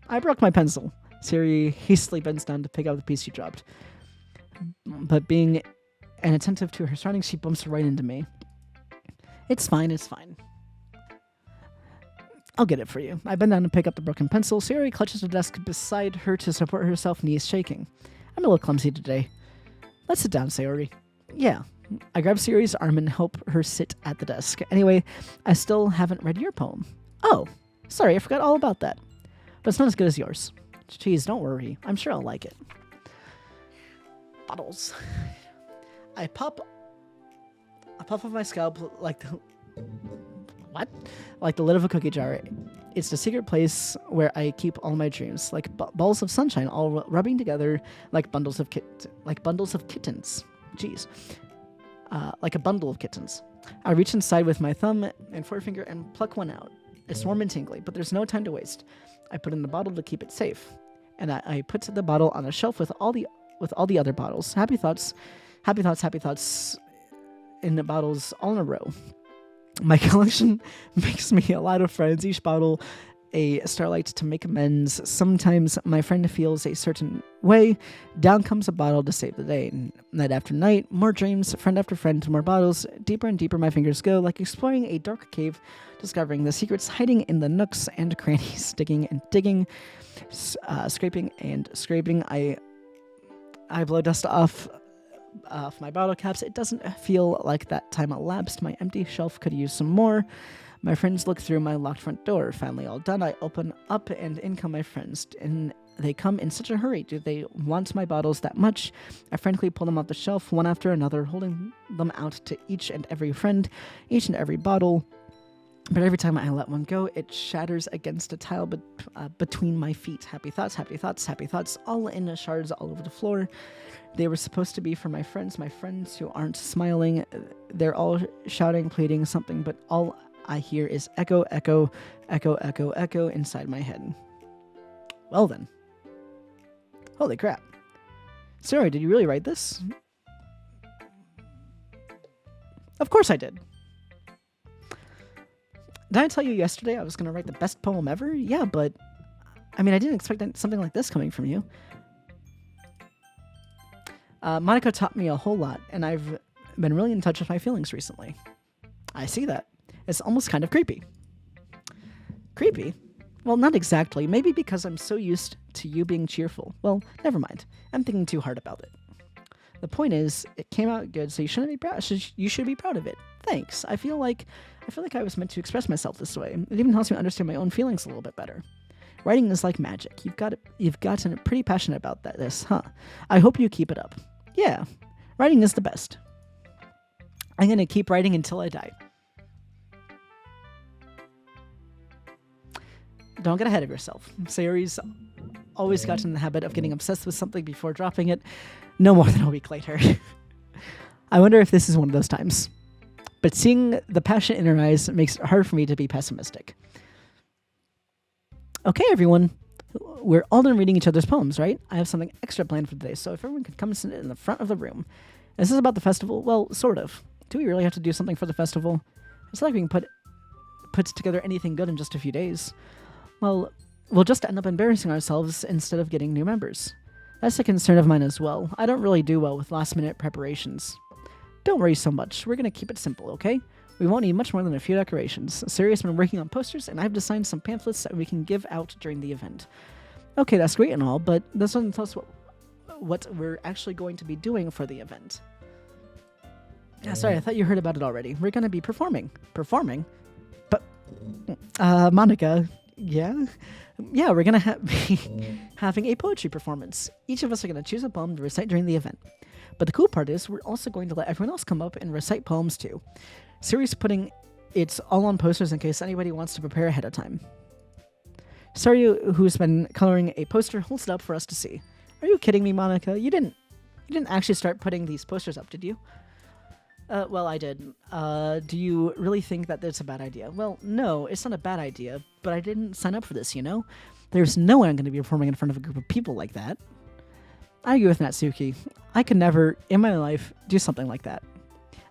I broke my pencil. Siri hastily bends down to pick up the piece she dropped. But being inattentive to her surroundings, she bumps right into me. It's fine, it's fine. I'll get it for you. I bend down to pick up the broken pencil. Siri clutches the desk beside her to support herself, knees shaking. I'm a little clumsy today. Let's sit down, Sayori. Yeah. I grab Sayori's arm and help her sit at the desk. Anyway, I still haven't read your poem. Oh, sorry, I forgot all about that. But it's not as good as yours. Jeez, don't worry. I'm sure I'll like it. Bottles. I puff of my scalp like the... What? Like the lid of a cookie jar. It's the secret place where I keep all my dreams, like balls of sunshine, all rubbing together like bundles of kittens. Jeez. Like a bundle of kittens. I reach inside with my thumb and forefinger and pluck one out. It's warm and tingly, but there's no time to waste. I put in the bottle to keep it safe, and I put the bottle on a shelf with all the other bottles. Happy thoughts, in the bottles all in a row. My collection makes me a lot of friends. Each bottle a starlight to make amends. Sometimes my friend feels a certain way. Down comes a bottle to save the day. Night after night, more dreams, friend after friend, more bottles. Deeper and deeper my fingers go, like exploring a dark cave, discovering the secrets hiding in the nooks and crannies, digging and digging, scraping and scraping. I blow dust off my bottle caps. It doesn't feel like that time elapsed. My empty shelf could use some more. My friends look through my locked front door. Finally all done, I open up and in come my friends. And they come in such a hurry. Do they want my bottles that much? I frankly pull them off the shelf, one after another, holding them out to each and every friend, each and every bottle. But every time I let one go, it shatters against a tile between my feet. Happy thoughts, all in shards all over the floor. They were supposed to be for my friends who aren't smiling. They're all shouting, pleading something, but all I hear is echo, echo, echo, echo, echo inside my head. Well then. Holy crap. Sorry, did you really write this? Of course I did. Did I tell you yesterday I was going to write the best poem ever? Yeah, but I didn't expect something like this coming from you. Monica taught me a whole lot, and I've been really in touch with my feelings recently. I see that. It's almost kind of creepy. Creepy? Well, not exactly. Maybe because I'm so used to you being cheerful. Well, never mind. I'm thinking too hard about it. The point is, it came out good, so you shouldn't be proud. You should be proud of it. Thanks. I feel like I was meant to express myself this way. It even helps me understand my own feelings a little bit better. Writing is like magic. You've gotten pretty passionate about this, huh? I hope you keep it up. Yeah, writing is the best. I'm gonna keep writing until I die. Don't get ahead of yourself. Sayori's always gotten in the habit of getting obsessed with something before dropping it. No more than a week later. I wonder if this is one of those times. But seeing the passion in her eyes makes it hard for me to be pessimistic. Okay, everyone. We're all done reading each other's poems, right? I have something extra planned for today, so if everyone could come and sit in the front of the room. Is this about the festival? Well, sort of. Do we really have to do something for the festival? It's not like we can put together anything good in just a few days. Well, we'll just end up embarrassing ourselves instead of getting new members. That's a concern of mine as well. I don't really do well with last-minute preparations. Don't worry so much. We're going to keep it simple, okay? We won't need much more than a few decorations. Siri's been working on posters, and I've designed some pamphlets that we can give out during the event. Okay, that's great and all, but this doesn't tell us what we're actually going to be doing for the event. Yeah, sorry, I thought you heard about it already. We're going to be performing. Performing? Monica, yeah? Yeah, we're gonna be having a poetry performance. Each of us are gonna choose a poem to recite during the event. But the cool part is, we're also going to let everyone else come up and recite poems too. Siri's putting it all on posters in case anybody wants to prepare ahead of time. Siri, who's been coloring a poster, holds it up for us to see. Are you kidding me, Monica? You didn't actually start putting these posters up, did you? Well, I did. Do you really think that that's a bad idea? Well, no, it's not a bad idea, but I didn't sign up for this, you know? There's no way I'm going to be performing in front of a group of people like that. I agree with Natsuki. I could never, in my life, do something like that.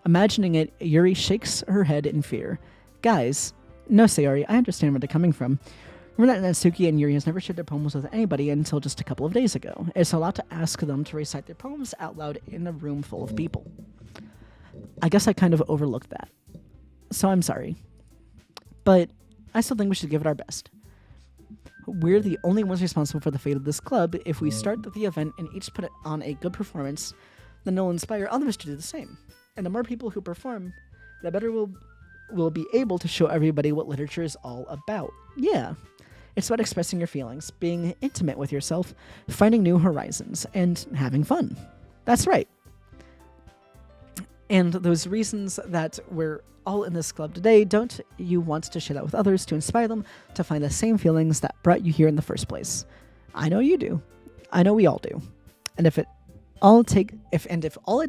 Imagining it, Yuri shakes her head in fear. Guys, no, Sayori, I understand where they're coming from. Remember that Natsuki and Yuri has never shared their poems with anybody until just a couple of days ago. It's a lot to ask them to recite their poems out loud in a room full of people. I guess I kind of overlooked that. So I'm sorry. But I still think we should give it our best. We're the only ones responsible for the fate of this club. If we start the event and each put on a good performance, then it'll inspire others to do the same. And the more people who perform, the better we'll be able to show everybody what literature is all about. Yeah. It's about expressing your feelings, being intimate with yourself, finding new horizons, and having fun. That's right. And those reasons that we're all in this club today, don't you want to share that with others to inspire them to find the same feelings that brought you here in the first place? I know you do. I know we all do. And if all it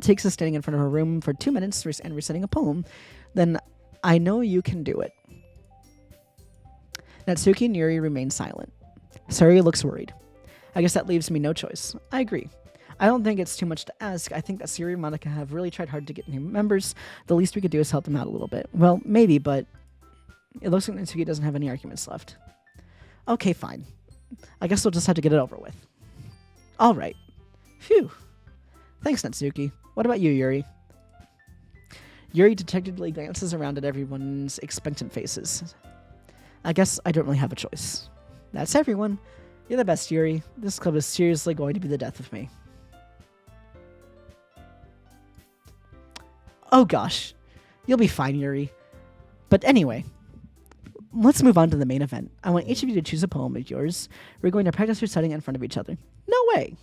takes is standing in front of a room for 2 minutes and reciting a poem, then I know you can do it. Natsuki and Yuri remain silent. Sari looks worried. I guess that leaves me no choice. I agree. I don't think it's too much to ask. I think that Siri and Monica have really tried hard to get new members. The least we could do is help them out a little bit. Well, maybe, but it looks like Natsuki doesn't have any arguments left. Okay, fine. I guess we'll just have to get it over with. All right. Phew. Thanks, Natsuki. What about you, Yuri? Yuri detectively glances around at everyone's expectant faces. I guess I don't really have a choice. That's everyone. You're the best, Yuri. This club is seriously going to be the death of me. Oh gosh. You'll be fine, Yuri. But anyway, let's move on to the main event. I want each of you to choose a poem of yours. We're going to practice reciting it in front of each other. No way!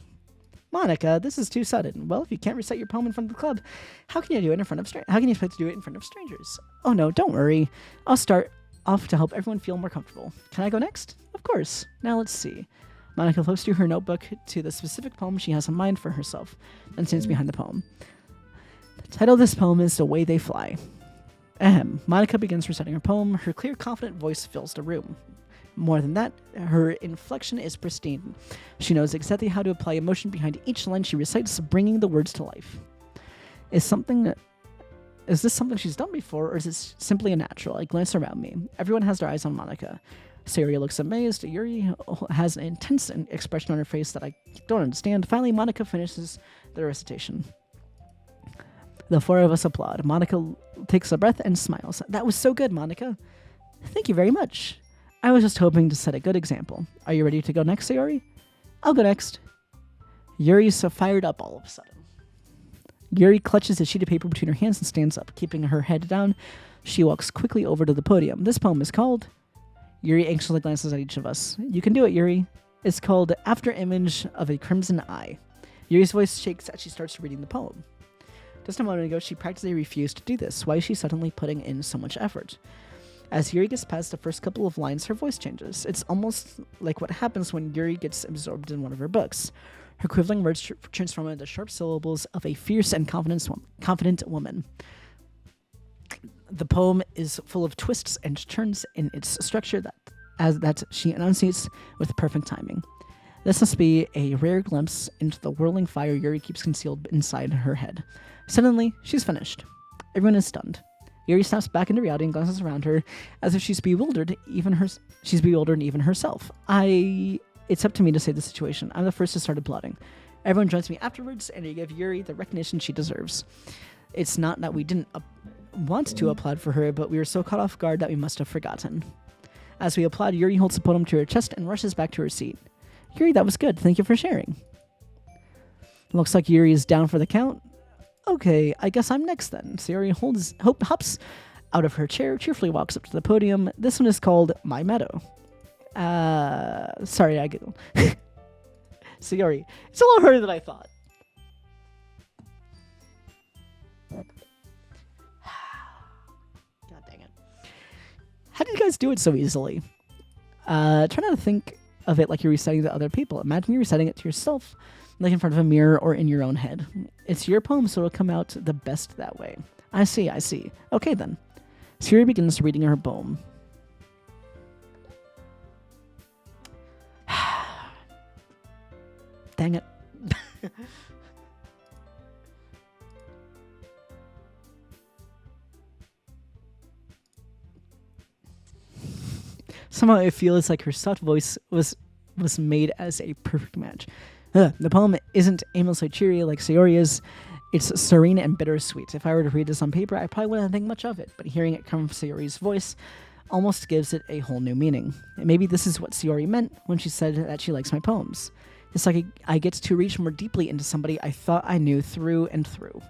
Monica, this is too sudden. Well, if you can't recite your poem in front of the club, how can you expect to do it in front of strangers? Oh no, don't worry. I'll start off to help everyone feel more comfortable. Can I go next? Of course. Now let's see. Monica flips through her notebook to the specific poem she has in mind for herself, and stands behind the poem. The title of this poem is The Way They Fly. Ahem. Monica begins reciting her poem. Her clear, confident voice fills the room. More than that, her inflection is pristine. She knows exactly how to apply emotion behind each line she recites, bringing the words to life. Is this something she's done before, or is it simply a natural? I glance around me. Everyone has their eyes on Monica. Sayori looks amazed. Yuri has an intense expression on her face that I don't understand. Finally, Monica finishes the recitation. The four of us applaud. Monica takes a breath and smiles. That was so good, Monica. Thank you very much. I was just hoping to set a good example. Are you ready to go next, Sayori? I'll go next. Yuri's so fired up all of a sudden. Yuri clutches a sheet of paper between her hands and stands up. Keeping her head down, she walks quickly over to the podium. This poem is called... Yuri anxiously glances at each of us. You can do it, Yuri. It's called After Image of a Crimson Eye. Yuri's voice shakes as she starts reading the poem. Just a moment ago, she practically refused to do this. Why is she suddenly putting in so much effort? As Yuri gets past the first couple of lines, her voice changes. It's almost like what happens when Yuri gets absorbed in one of her books. Her quivering words transform into sharp syllables of a fierce and confident woman. The poem is full of twists and turns in its structure that she enunciates with perfect timing. This must be a rare glimpse into the whirling fire Yuri keeps concealed inside her head. Suddenly, she's finished. Everyone is stunned. Yuri snaps back into reality and glances around her as if she's bewildered even herself. It's up to me to save the situation. I'm the first to start applauding. Everyone joins me afterwards, and you give Yuri the recognition she deserves. It's not that we didn't want to applaud for her, but we were so caught off guard that we must have forgotten. As we applaud, Yuri holds the poem to her chest and rushes back to her seat. Yuri, that was good. Thank you for sharing. Looks like Yuri is down for the count. Okay, I guess I'm next then. So Yuri hops out of her chair, cheerfully walks up to the podium. This one is called My Meadow. Sorry, I giggled. Sayori, it's a lot harder than I thought. God dang it. How did you guys do it so easily? Try not to think of it like you're reciting to other people. Imagine you're reciting it to yourself, like in front of a mirror or in your own head. It's your poem, so it'll come out the best that way. I see. Okay then. Sayori begins reading her poem. Dang it. Somehow it feels like her soft voice was made as a perfect match. The poem isn't aimlessly cheery like Sayori's. It's serene and bittersweet. If I were to read this on paper, I probably wouldn't think much of it, but hearing it come from Sayori's voice almost gives it a whole new meaning. And maybe this is what Sayori meant when she said that she likes my poems. It's like I get to reach more deeply into somebody I thought I knew through and through.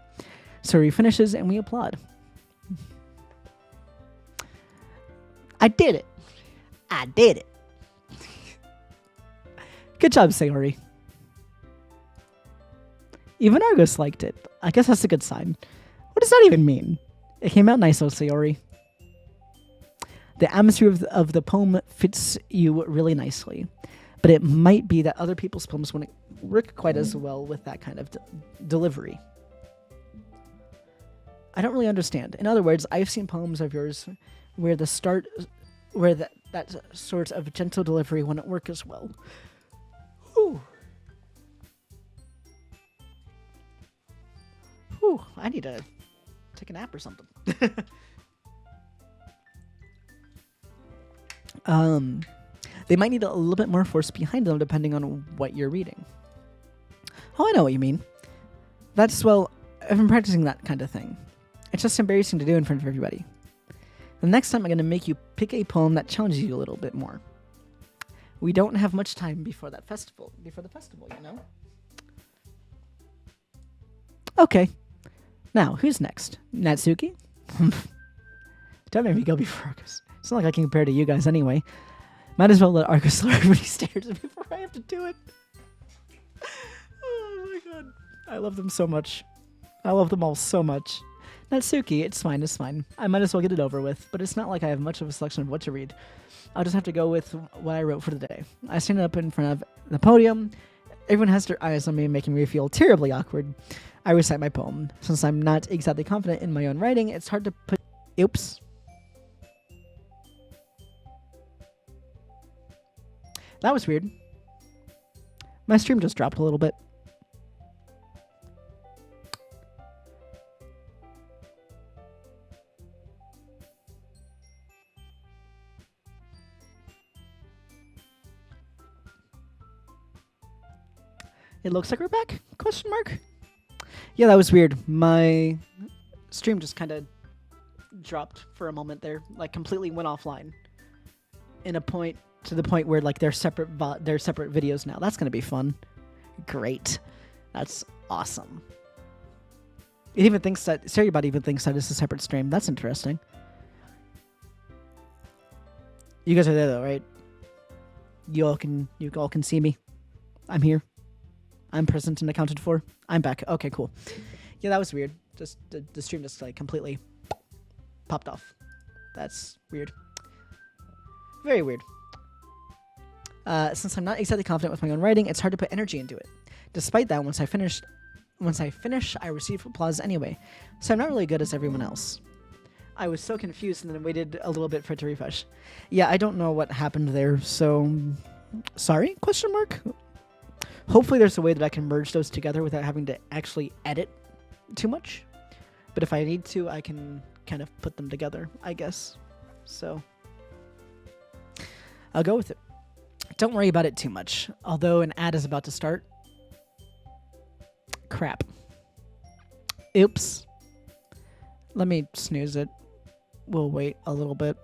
Sayori finishes and we applaud. I did it. Good job, Sayori. Even Argus liked it. I guess that's a good sign. What does that even mean? It came out nice, though, Sayori. The atmosphere of the poem fits you really nicely, but it might be that other people's poems wouldn't work quite as well with that kind of delivery. I don't really understand. In other words, I've seen poems of yours where that sort of gentle delivery wouldn't work as well. Whew. Whew, I need to take a nap or something. They might need a little bit more force behind them depending on what you're reading. Oh, I know what you mean. That's, well, I've been practicing that kind of thing. It's just embarrassing to do in front of everybody. The next time I'm going to make you pick a poem that challenges you a little bit more. We don't have much time before the festival, you know? Okay. Now, who's next? Natsuki? Don't make me go before Argus. It's not like I can compare to you guys anyway. Might as well let Argus learn when he stares at me before I have to do it. Oh my god. I love them so much. I love them all so much. Natsuki, it's fine. I might as well get it over with, but it's not like I have much of a selection of what to read. I'll just have to go with what I wrote for today. I stand up in front of the podium. Everyone has their eyes on me, making me feel terribly awkward. I recite my poem. Since I'm not exactly confident in my own writing, it's hard to put... Oops. That was weird. My stream just dropped a little bit. It looks like we're back? Question mark? Yeah, that was weird. My stream just kind of dropped for a moment there, like completely went offline. To the point where like they're separate videos now. That's gonna be fun. Great. That's awesome. It even thinks that Seriebot even thinks that it's a separate stream. That's interesting. You guys are there though, right? You all can see me. I'm here. I'm present and accounted for. I'm back. Okay, cool. Yeah, that was weird. Just the stream just like completely popped off. That's weird. Very weird. Since I'm not exactly confident with my own writing, it's hard to put energy into it. Despite that, once I finish, I receive applause anyway. So I'm not really good as everyone else. I was so confused and then waited a little bit for it to refresh. Yeah, I don't know what happened there, so... Sorry? Question mark? Hopefully there's a way that I can merge those together without having to actually edit too much. But if I need to, I can kind of put them together, I guess. So... I'll go with it. Don't worry about it too much. Although an ad is about to start. Crap. Oops. Let me snooze it. We'll wait a little bit.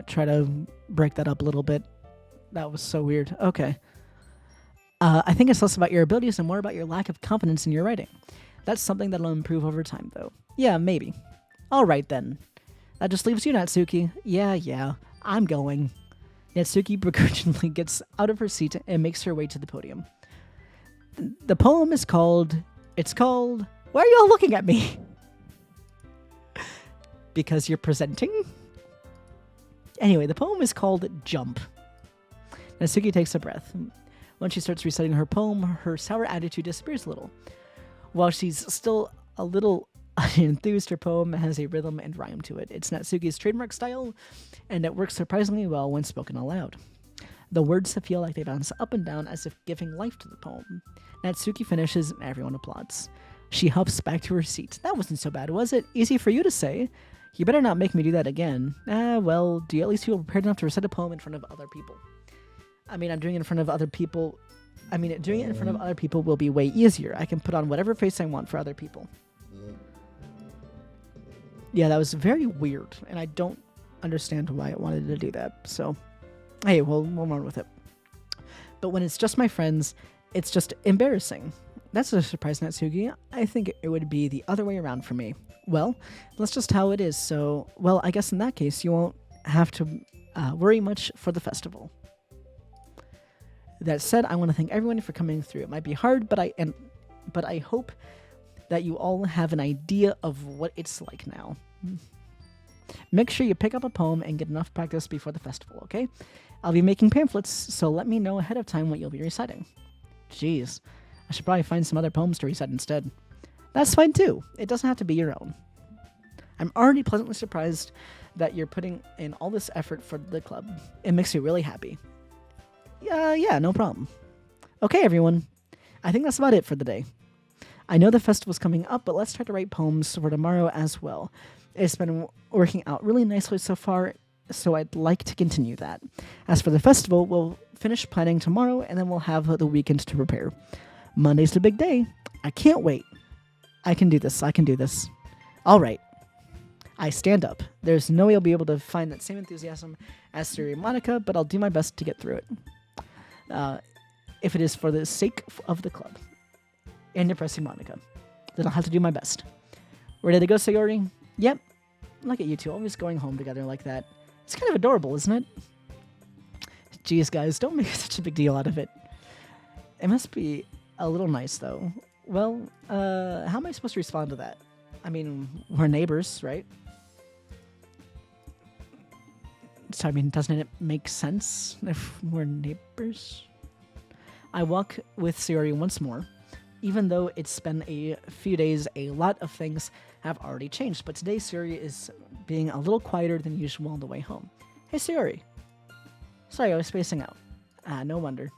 Try to break that up a little bit. That was so weird. Okay. I think it's less about your abilities and more about your lack of confidence in your writing. That's something that'll improve over time, though. Yeah, maybe. All right, then. That just leaves you, Natsuki. Yeah, I'm going. Natsuki begrudgingly gets out of her seat and makes her way to the podium. The poem is called... It's called... Why are you all looking at me? Because you're presenting? Anyway, the poem is called Jump. Natsuki takes a breath. When she starts reciting her poem, her sour attitude disappears a little. While she's still a little enthused, her poem has a rhythm and rhyme to it. It's Natsuki's trademark style, and it works surprisingly well when spoken aloud. The words feel like they bounce up and down as if giving life to the poem. Natsuki finishes and everyone applauds. She hops back to her seat. That wasn't so bad, was it? Easy for you to say. You better not make me do that again. Well, do you at least feel prepared enough to recite a poem in front of other people? I'm doing it in front of other people. Doing it in front of other people will be way easier. I can put on whatever face I want for other people. Yeah, that was very weird, and I don't understand why it wanted to do that. So, hey, we'll run with it. But when it's just my friends, it's just embarrassing. That's a surprise, Natsuki. I think it would be the other way around for me. Well, that's just how it is. So, well, I guess in that case, you won't have to worry much for the festival. That said, I want to thank everyone for coming through. It might be hard, but I hope that you all have an idea of what it's like now. Make sure you pick up a poem and get enough practice before the festival, okay? I'll be making pamphlets, so let me know ahead of time what you'll be reciting. Jeez, I should probably find some other poems to recite instead. That's fine too. It doesn't have to be your own. I'm already pleasantly surprised that you're putting in all this effort for the club. It makes me really happy. Yeah, no problem. Okay, everyone. I think that's about it for the day. I know the festival's coming up, but let's try to write poems for tomorrow as well. It's been working out really nicely so far, so I'd like to continue that. As for the festival, we'll finish planning tomorrow, and then we'll have the weekend to prepare. Monday's the big day. I can't wait. I can do this. All right. I stand up. There's no way I'll be able to find that same enthusiasm as Suri and Monica, but I'll do my best to get through it. If it is for the sake of the club and impressing Monica, then I'll have to do my best. Ready to go, Sayori? Yep. Look at you two, always going home together like that. It's kind of adorable, isn't it? Jeez, guys, don't make such a big deal out of it. It must be a little nice, though. Well, how am I supposed to respond to that? We're neighbors, right? So, doesn't it make sense if we're neighbors? I walk with Sayori once more. Even though it's been a few days, a lot of things have already changed. But today, Sayori is being a little quieter than usual on the way home. Hey, Sayori. Sorry, I was spacing out. No wonder.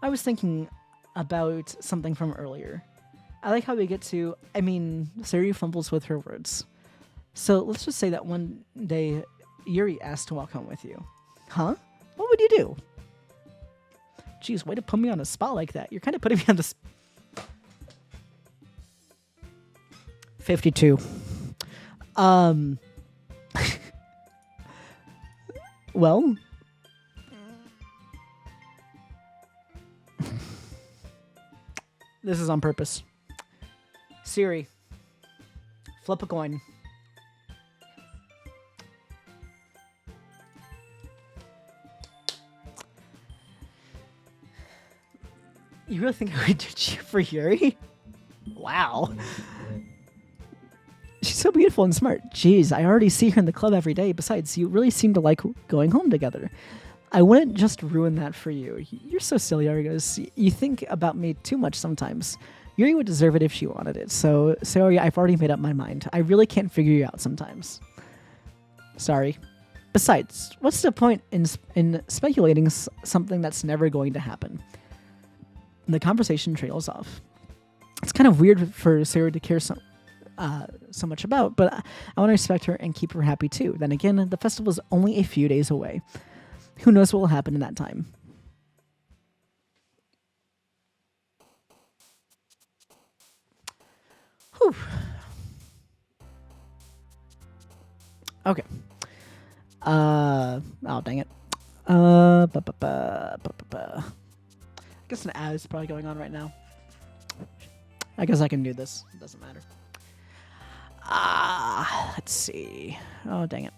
I was thinking about something from earlier. I like how we get to... Sayori fumbles with her words. So let's just say that one day, Yuri asked to walk home with you. Huh? What would you do? Jeez, way to put me on a spot like that. You're kind of putting me on the... 52. Well... This is on purpose. Siri, flip a coin. You really think I would cheer for Yuri? Wow. She's so beautiful and smart. Jeez, I already see her in the club every day. Besides, you really seem to like going home together. I wouldn't just ruin that for you. You're so silly, Argos. You think about me too much sometimes. Yuri would deserve it if she wanted it. So I've already made up my mind. I really can't figure you out sometimes. Sorry. Besides, what's the point in speculating something that's never going to happen? The conversation trails off. It's kind of weird for Sarah to care so much about, but I want to respect her and keep her happy too. Then again, the festival is only a few days away. Who knows what will happen in that time? Whew. Okay. Oh, dang it. I guess an ad is probably going on right now. I guess I can do this. It doesn't matter. Let's see. Oh, dang it.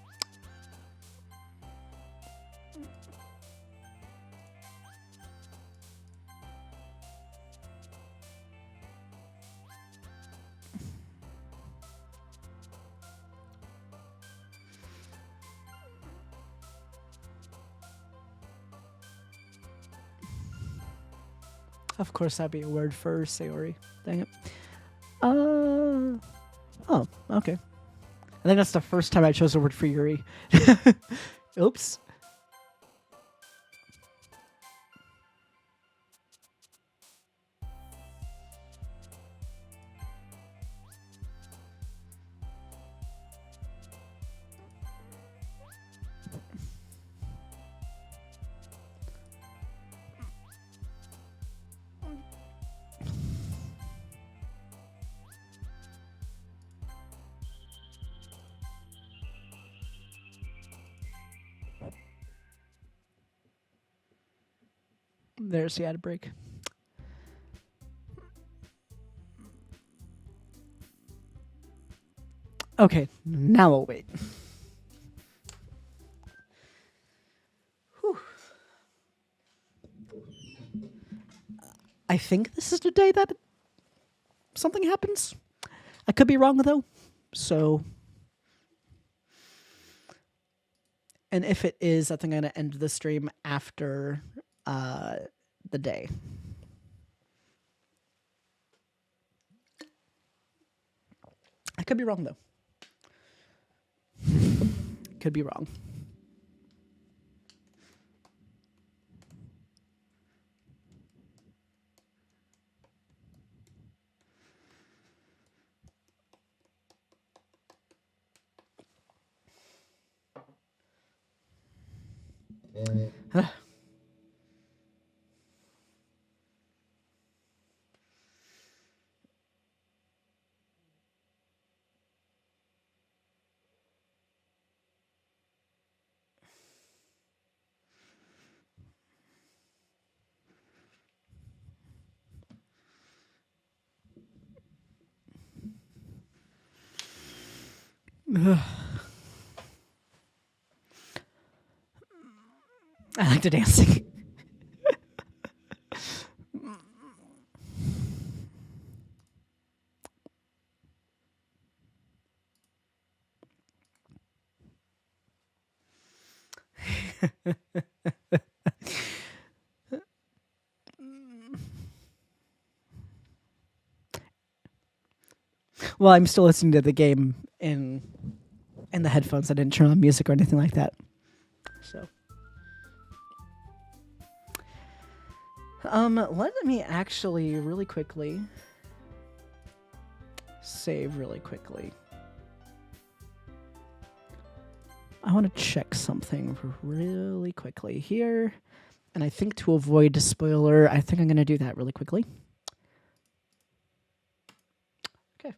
Of course, that'd be a word for Sayori. Dang it. Oh, okay. I think that's the first time I chose a word for Yuri. Oops. There's the ad break. Okay, now we'll wait. Whew. I think this is the day that something happens. I could be wrong though. So, and if it is, I think I'm gonna end the stream after the day. I could be wrong though. Could be wrong. I like the dancing. Well, I'm still listening to the game in the headphones. I didn't turn on music or anything like that. So, let me actually really quickly save really quickly. I want to check something really quickly here, and I think to avoid a spoiler, I think I'm going to do that really quickly. Okay.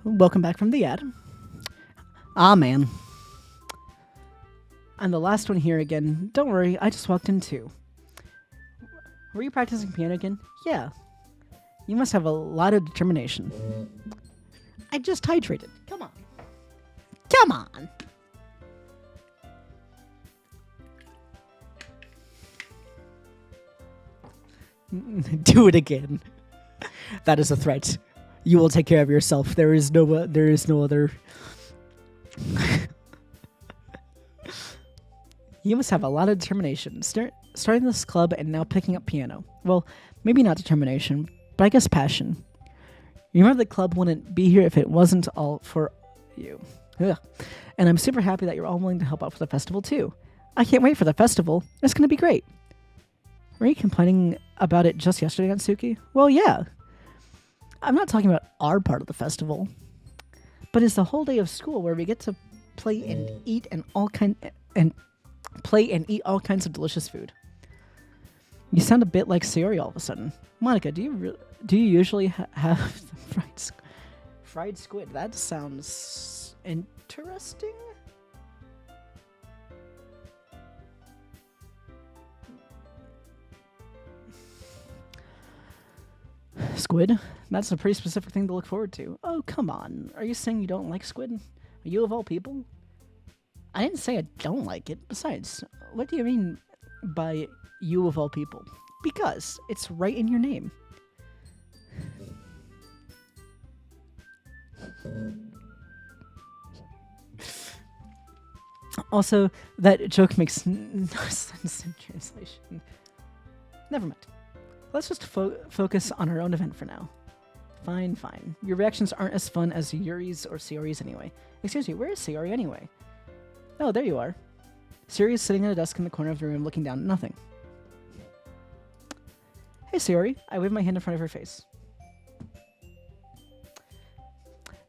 Welcome back from the ad. Ah, man. I'm the last one here again. Don't worry, I just walked in too. Were you practicing piano again? Yeah. You must have a lot of determination. I just hydrated. Come on. Come on. Do it again. That is a threat. You will take care of yourself. There is no other. You must have a lot of determination. Starting this club and now picking up piano. Well, maybe not determination, but I guess passion. You remember the club wouldn't be here if it wasn't all for you. Ugh. And I'm super happy that you're all willing to help out for the festival too. I can't wait for the festival. It's going to be great. Were you complaining about it just yesterday, Natsuki? Well, yeah. I'm not talking about our part of the festival, but it's the whole day of school where we get to play and eat and eat all kinds of delicious food. You sound a bit like Sayori all of a sudden. Monica, do you usually have fried squid? That sounds interesting. Squid? That's a pretty specific thing to look forward to. Oh, come on. Are you saying you don't like squid? Are you of all people? I didn't say I don't like it. Besides, what do you mean by you of all people? Because it's right in your name. Also, that joke makes no sense in translation. Never mind. Let's just focus on our own event for now. Fine. Your reactions aren't as fun as Yuri's or Sayori's anyway. Excuse me, where is Sayori anyway? Oh, there you are. Sayori is sitting at a desk in the corner of the room looking down at nothing. Hey, Sayori. I wave my hand in front of her face.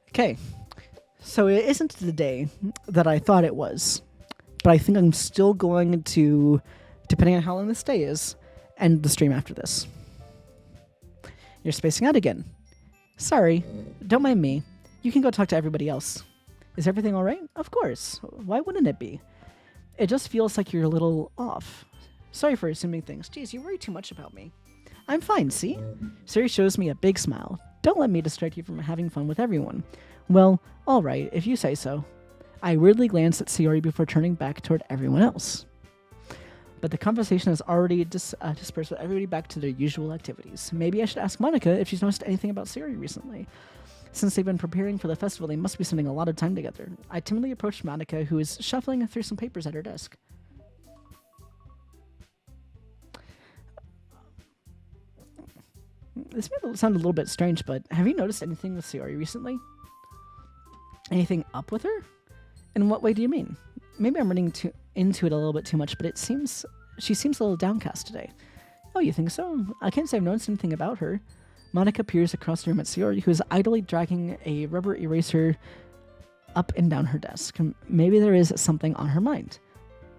Okay. So it isn't the day that I thought it was, but I think I'm still going to, depending on how long this day is, end the stream after this. You're spacing out again. Sorry, don't mind me. You can go talk to everybody else. Is everything alright? Of course. Why wouldn't it be? It just feels like you're a little off. Sorry for assuming things. Geez, you worry too much about me. I'm fine, see? Sayori shows me a big smile. Don't let me distract you from having fun with everyone. Well, alright, if you say so. I weirdly glance at Sayori before turning back toward everyone else. But the conversation has already dispersed with everybody back to their usual activities. Maybe I should ask Monica if she's noticed anything about Sayori recently. Since they've been preparing for the festival, they must be spending a lot of time together. I timidly approached Monica, who is shuffling through some papers at her desk. This may sound a little bit strange, but have you noticed anything with Sayori recently? Anything up with her? In what way do you mean? Maybe I'm running into it a little bit too much, but she seems a little downcast today. Oh, you think so? I can't say I've noticed anything about her. Monica peers across the room at Sayori, who is idly dragging a rubber eraser up and down her desk. Maybe there is something on her mind.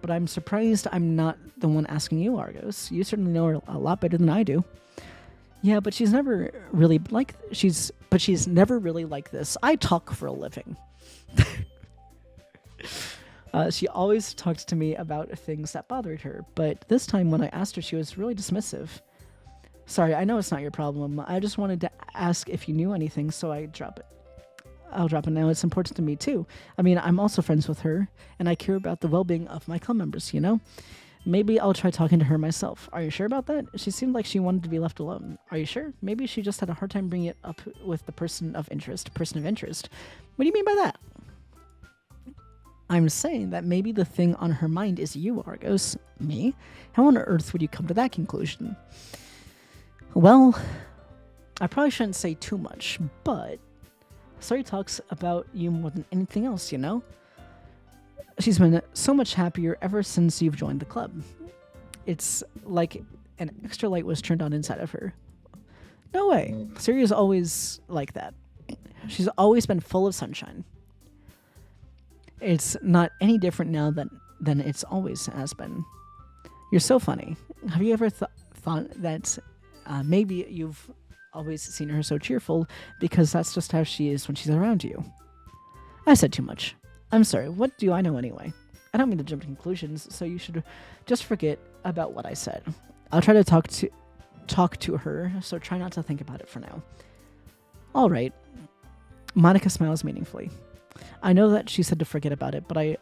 But I'm surprised I'm not the one asking you, Argos. You certainly know her a lot better than I do. Yeah, but she's never really like this. I talk for a living. She always talks to me about things that bothered her, but this time when I asked her, she was really dismissive. Sorry, I know it's not your problem. I just wanted to ask if you knew anything, so I'll drop it now. It's important to me, too. I mean, I'm also friends with her, and I care about the well-being of my club members, you know? Maybe I'll try talking to her myself. Are you sure about that? She seemed like she wanted to be left alone. Are you sure? Maybe she just had a hard time bringing it up with the person of interest. What do you mean by that? I'm saying that maybe the thing on her mind is you, Argos. Me? How on earth would you come to that conclusion? Well, I probably shouldn't say too much, but Sayori talks about you more than anything else, you know? She's been so much happier ever since you've joined the club. It's like an extra light was turned on inside of her. No way. Sayori is always like that. She's always been full of sunshine. It's not any different now than it's always has been. You're so funny. Have you ever thought that maybe you've always seen her so cheerful because that's just how she is when she's around you? I said too much. I'm sorry, what do I know anyway? I don't mean to jump to conclusions, so you should just forget about what I said. I'll try to talk to her, so try not to think about it for now. All right. Monica smiles meaningfully. I know that she said to forget about it, but I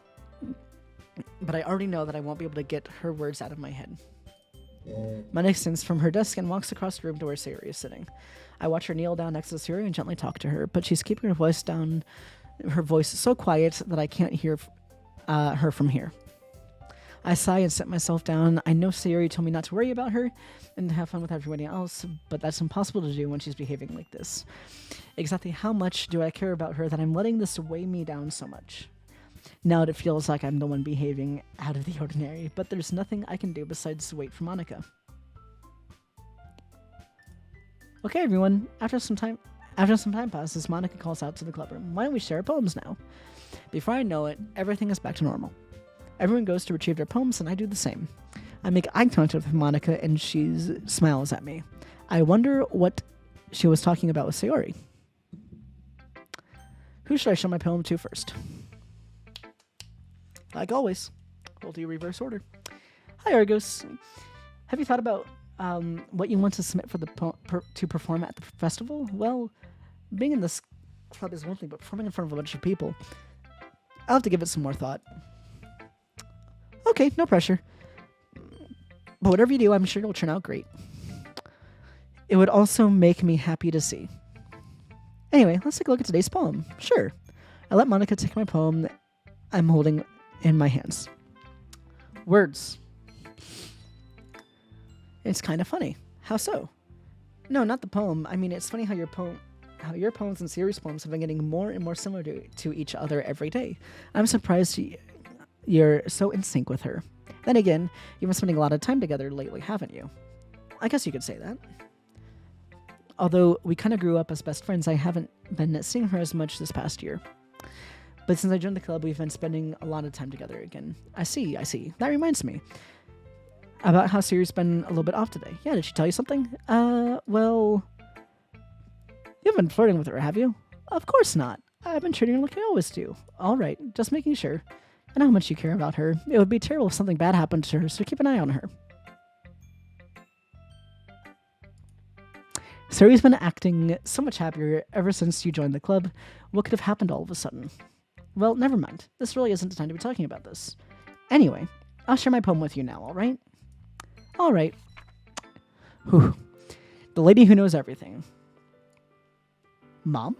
already know that I won't be able to get her words out of my head. Monica stands from her desk and walks across the room to where Sayori is sitting. I watch her kneel down next to Sayori and gently talk to her, but she's keeping her voice down. Her voice is so quiet that I can't hear her from here. I sigh and set myself down. I know Sayori told me not to worry about her and to have fun with everybody else, but that's impossible to do when she's behaving like this. Exactly how much do I care about her that I'm letting this weigh me down so much? Now it feels like I'm the one behaving out of the ordinary, but there's nothing I can do besides wait for Monica. Okay, everyone. After some time passes, Monica calls out to the club room. Why don't we share poems now? Before I know it, everything is back to normal. Everyone goes to retrieve their poems, and I do the same. I make eye contact with Monica and she smiles at me. I wonder what she was talking about with Sayori. Who should I show my poem to first? Like always, we'll do reverse order. Hi, Argos. Have you thought about what you want to submit for the to perform at the festival? Well, being in this club is one thing, but performing in front of a bunch of people, I'll have to give it some more thought. Okay, no pressure. But whatever you do, I'm sure it'll turn out great. It would also make me happy to see. Anyway, let's take a look at today's poem. Sure. I let Monica take my poem I'm holding in my hands. Words. It's kind of funny. How so? No, not the poem. I mean, it's funny how your poems and Sayori's poems have been getting more and more similar to each other every day. I'm surprised you're so in sync with her. Then again, you've been spending a lot of time together lately, haven't you? I guess you could say that. Although we kind of grew up as best friends, I haven't been seeing her as much this past year. But since I joined the club, we've been spending a lot of time together again. I see. That reminds me. About how Sayori's been a little bit off today. Yeah, did she tell you something? Well... You haven't been flirting with her, have you? Of course not. I've been treating her like I always do. Alright, just making sure. I know how much you care about her. It would be terrible if something bad happened to her, so keep an eye on her. Sayori's been acting so much happier ever since you joined the club. What could have happened all of a sudden? Well, never mind. This really isn't the time to be talking about this. Anyway, I'll share my poem with you now, alright? Alright. Whew. The lady who knows everything. Mom?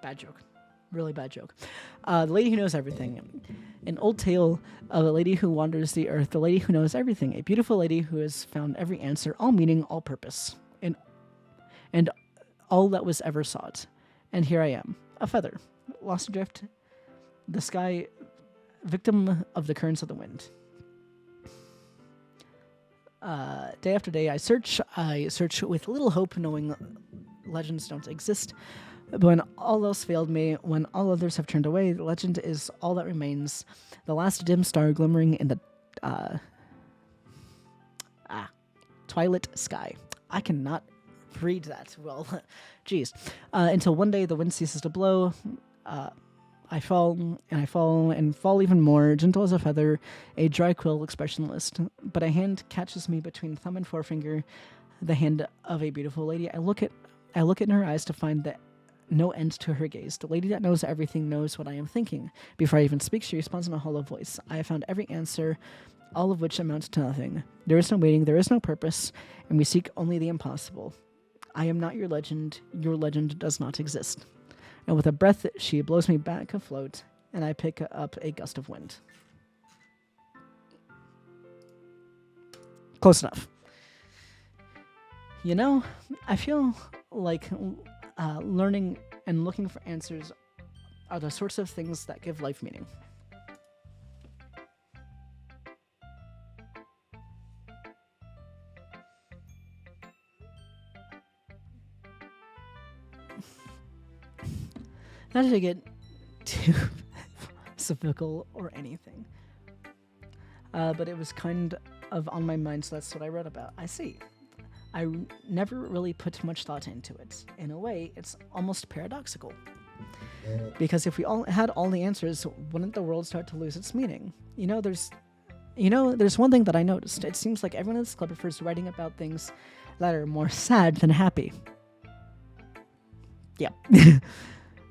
Bad joke. Really bad joke. The lady who knows everything. An old tale of a lady who wanders the earth, the lady who knows everything, a beautiful lady who has found every answer, all meaning, all purpose, and all that was ever sought. And here I am, a feather, lost adrift, the sky, victim of the currents of the wind. Day after day, I search with little hope, knowing legends don't exist. But when all else failed me, when all others have turned away, the legend is all that remains. The last dim star glimmering in the twilight sky. I cannot read that well. Jeez. Until one day the wind ceases to blow. I fall and fall even more, gentle as a feather, a dry quill expressionless. But a hand catches me between thumb and forefinger, the hand of a beautiful lady. I look in her eyes to find that no end to her gaze. The lady that knows everything knows what I am thinking. Before I even speak, she responds in a hollow voice. I have found every answer, all of which amounts to nothing. There is no waiting, there is no purpose, and we seek only the impossible. I am not your legend does not exist. And with a breath, she blows me back afloat, and I pick up a gust of wind. Close enough. You know, I feel like learning and looking for answers are the sorts of things that give life meaning. Not to get too philosophical or anything, but it was kind of on my mind, so that's what I wrote about. I see. I never really put much thought into it. In a way, it's almost paradoxical. Because if we all had all the answers, wouldn't the world start to lose its meaning? There's one thing that I noticed. It seems like everyone in this club prefers writing about things that are more sad than happy. Yeah.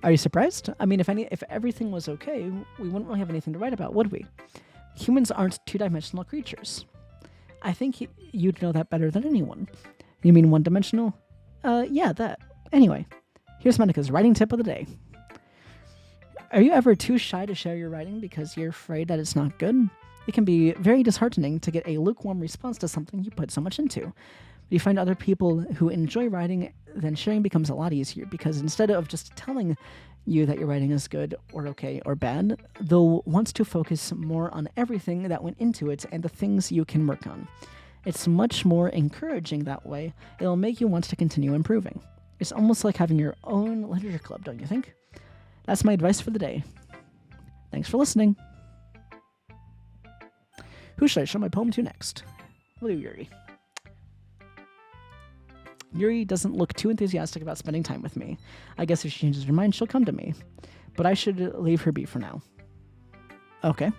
Are you surprised? I mean, if everything was okay, we wouldn't really have anything to write about, would we? Humans aren't two-dimensional creatures. I think you'd know that better than anyone. You mean one-dimensional? Yeah, that. Anyway, here's Monica's writing tip of the day. Are you ever too shy to share your writing because you're afraid that it's not good? It can be very disheartening to get a lukewarm response to something you put so much into. But you find other people who enjoy writing, then sharing becomes a lot easier because instead of just telling you that your writing is good or okay or bad, they'll want to focus more on everything that went into it and the things you can work on. It's much more encouraging that way. It'll make you want to continue improving. It's almost like having your own literature club, don't you think? That's my advice for the day. Thanks for listening. Who should I show my poem to next? We'll do Yuri. Yuri doesn't look too enthusiastic about spending time with me. I guess if she changes her mind, she'll come to me. But I should leave her be for now. Okay.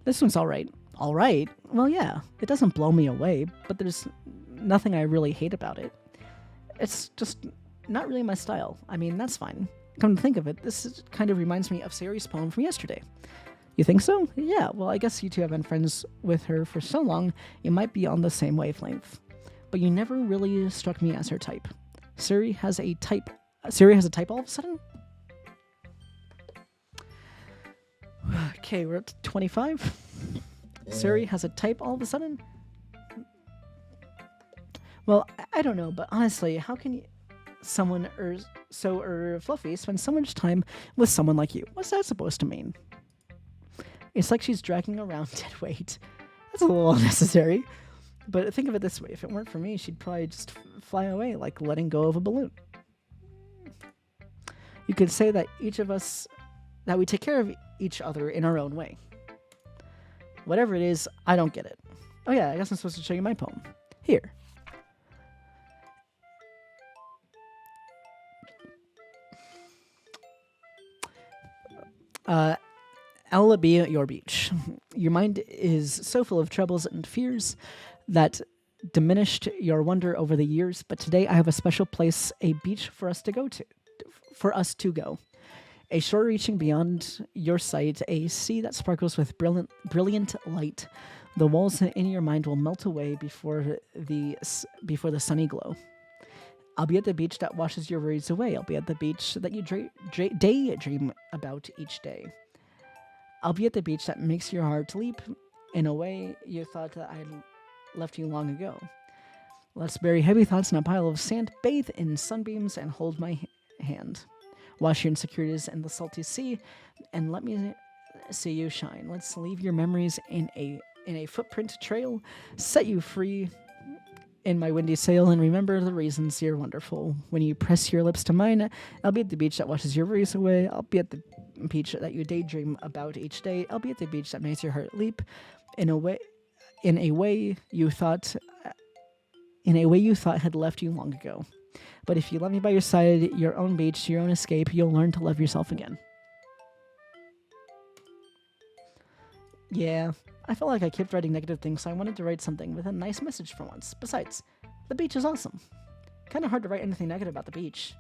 This one's alright. Alright? Well, yeah. It doesn't blow me away, but there's nothing I really hate about it. It's just not really my style. I mean, that's fine. Come to think of it, kind of reminds me of Sayori's poem from yesterday. You think so? Yeah, well, I guess you two have been friends with her for so long, you might be on the same wavelength. But you never really struck me as her type. Sayori has a type all of a sudden? Okay, we're at 25. Sayori has a type all of a sudden? Well, I don't know, but honestly, how can someone so fluffy spend so much time with someone like you? What's that supposed to mean? It's like she's dragging around dead weight. That's a little unnecessary. But think of it this way. If it weren't for me, she'd probably just fly away like letting go of a balloon. You could say that that we take care of each other in our own way. Whatever it is, I don't get it. Oh yeah, I guess I'm supposed to show you my poem. Here. I'll be at your beach. Your mind is so full of troubles and fears that diminished your wonder over the years, but today I have a special place, a beach for us to go. A shore reaching beyond your sight, a sea that sparkles with brilliant light. The walls in your mind will melt away before the sunny glow. I'll be at the beach that washes your worries away. I'll be at the beach that you daydream about each day. I'll be at the beach that makes your heart leap in a way you thought that I'd left you long ago. Let's bury heavy thoughts in a pile of sand, bathe in sunbeams, and hold my hand. Wash your insecurities in the salty sea, and let me see you shine. Let's leave your memories in a footprint trail, set you free in my windy sail, and remember the reasons you're wonderful. When you press your lips to mine, I'll be at the beach that washes your worries away. I'll be at the beach that you daydream about each day. I'll be at the beach that makes your heart leap in a way you thought had left you long ago. But if you let me by your side, your own beach, your own escape, you'll learn to love yourself again. Yeah, I felt like I kept writing negative things, so I wanted to write something with a nice message for once. Besides, the beach is awesome. Kind of hard to write anything negative about the beach.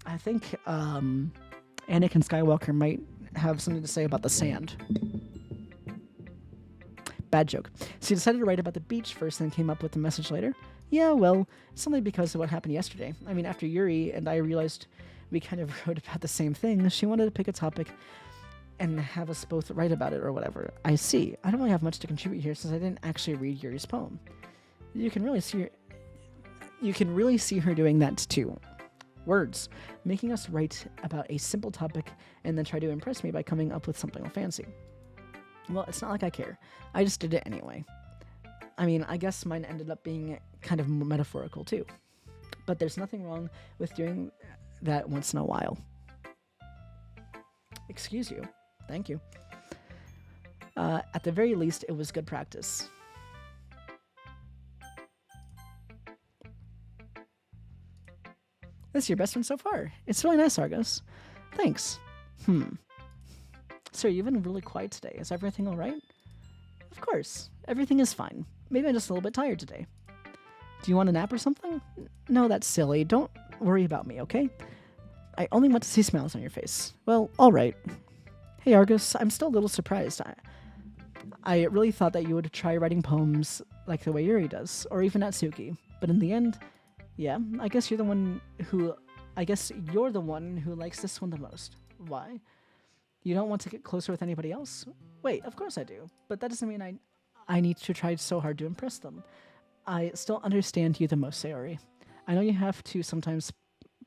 I think Anakin Skywalker might have something to say about the sand. Bad joke. So you decided to write about the beach first and then came up with the message later? Yeah, well, it's only because of what happened yesterday. I mean, after Yuri and I realized we kind of wrote about the same thing, she wanted to pick a topic and have us both write about it or whatever. I see. I don't really have much to contribute here since I didn't actually read Yuri's poem. You can really see her doing that too. Words, making us write about a simple topic and then try to impress me by coming up with something fancy. Well, it's not like I care. I just did it anyway. I mean, I guess mine ended up being kind of metaphorical too. But there's nothing wrong with doing that once in a while. Excuse you. Thank you. At the very least, it was good practice. This is your best one so far. It's really nice, Argos. Thanks. Sir, you've been really quiet today. Is everything all right? Of course. Everything is fine. Maybe I'm just a little bit tired today. Do you want a nap or something? No, that's silly. Don't worry about me, okay? I only want to see smiles on your face. Well, all right. Hey, Argus, I'm still a little surprised. I really thought that you would try writing poems like the way Yuri does, or even Natsuki. But in the end, yeah, I guess you're the one who likes this one the most. Why? You don't want to get closer with anybody else? Wait, of course I do. But that doesn't mean I need to try so hard to impress them. I still understand you the most, Sayori. I know you have to sometimes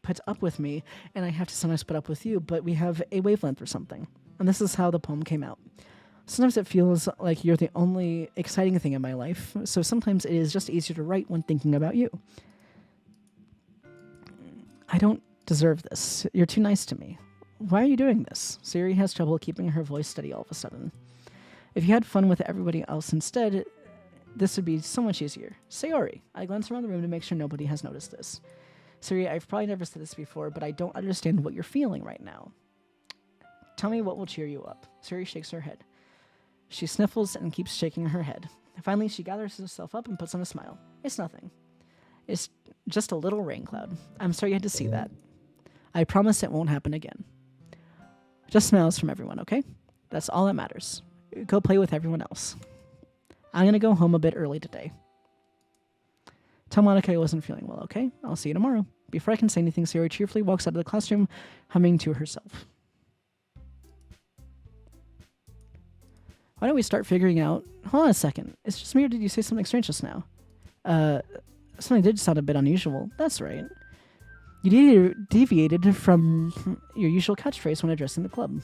put up with me, and I have to sometimes put up with you, but we have a wavelength or something. And this is how the poem came out. Sometimes it feels like you're the only exciting thing in my life, so sometimes it is just easier to write when thinking about you. I don't deserve this. You're too nice to me. Why are you doing this? Sayuri has trouble keeping her voice steady all of a sudden. If you had fun with everybody else instead, this would be so much easier. Sayori. I glance around the room to make sure nobody has noticed this. Sayori, I've probably never said this before, but I don't understand what you're feeling right now. Tell me what will cheer you up. Sayori shakes her head. She sniffles and keeps shaking her head. Finally, she gathers herself up and puts on a smile. It's nothing. It's just a little rain cloud. I'm sorry you had to see that. I promise it won't happen again. Just smiles from everyone, okay? That's all that matters. Go play with everyone else. I'm gonna go home a bit early today. Tell Monica I wasn't feeling well, okay? I'll see you tomorrow. Before I can say anything, Sayori cheerfully walks out of the classroom, humming to herself. Why don't we start figuring out... Hold on a second. It's just me, or did you say something strange just now? Something did sound a bit unusual. That's right. You deviated from your usual catchphrase when addressing the club.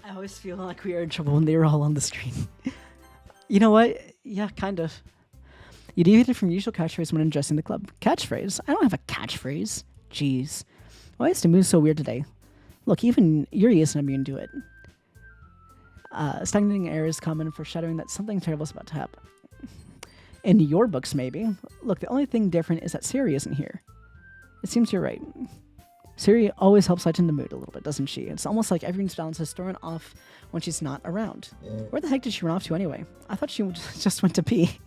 I always feel like we are in trouble when they were all on the screen. You know what? Yeah, kind of. You deviated from usual catchphrase when addressing the club. Catchphrase? I don't have a catchphrase. Jeez. Why is the mood so weird today? Look, even Yuri isn't immune to it. Stagnating air is common, foreshadowing that something terrible is about to happen. In your books, maybe. Look, the only thing different is that Sayori isn't here. It seems you're right. Sayori always helps lighten the mood a little bit, doesn't she? It's almost like everyone's balance is thrown off when she's not around. Where the heck did she run off to anyway? I thought she just went to pee.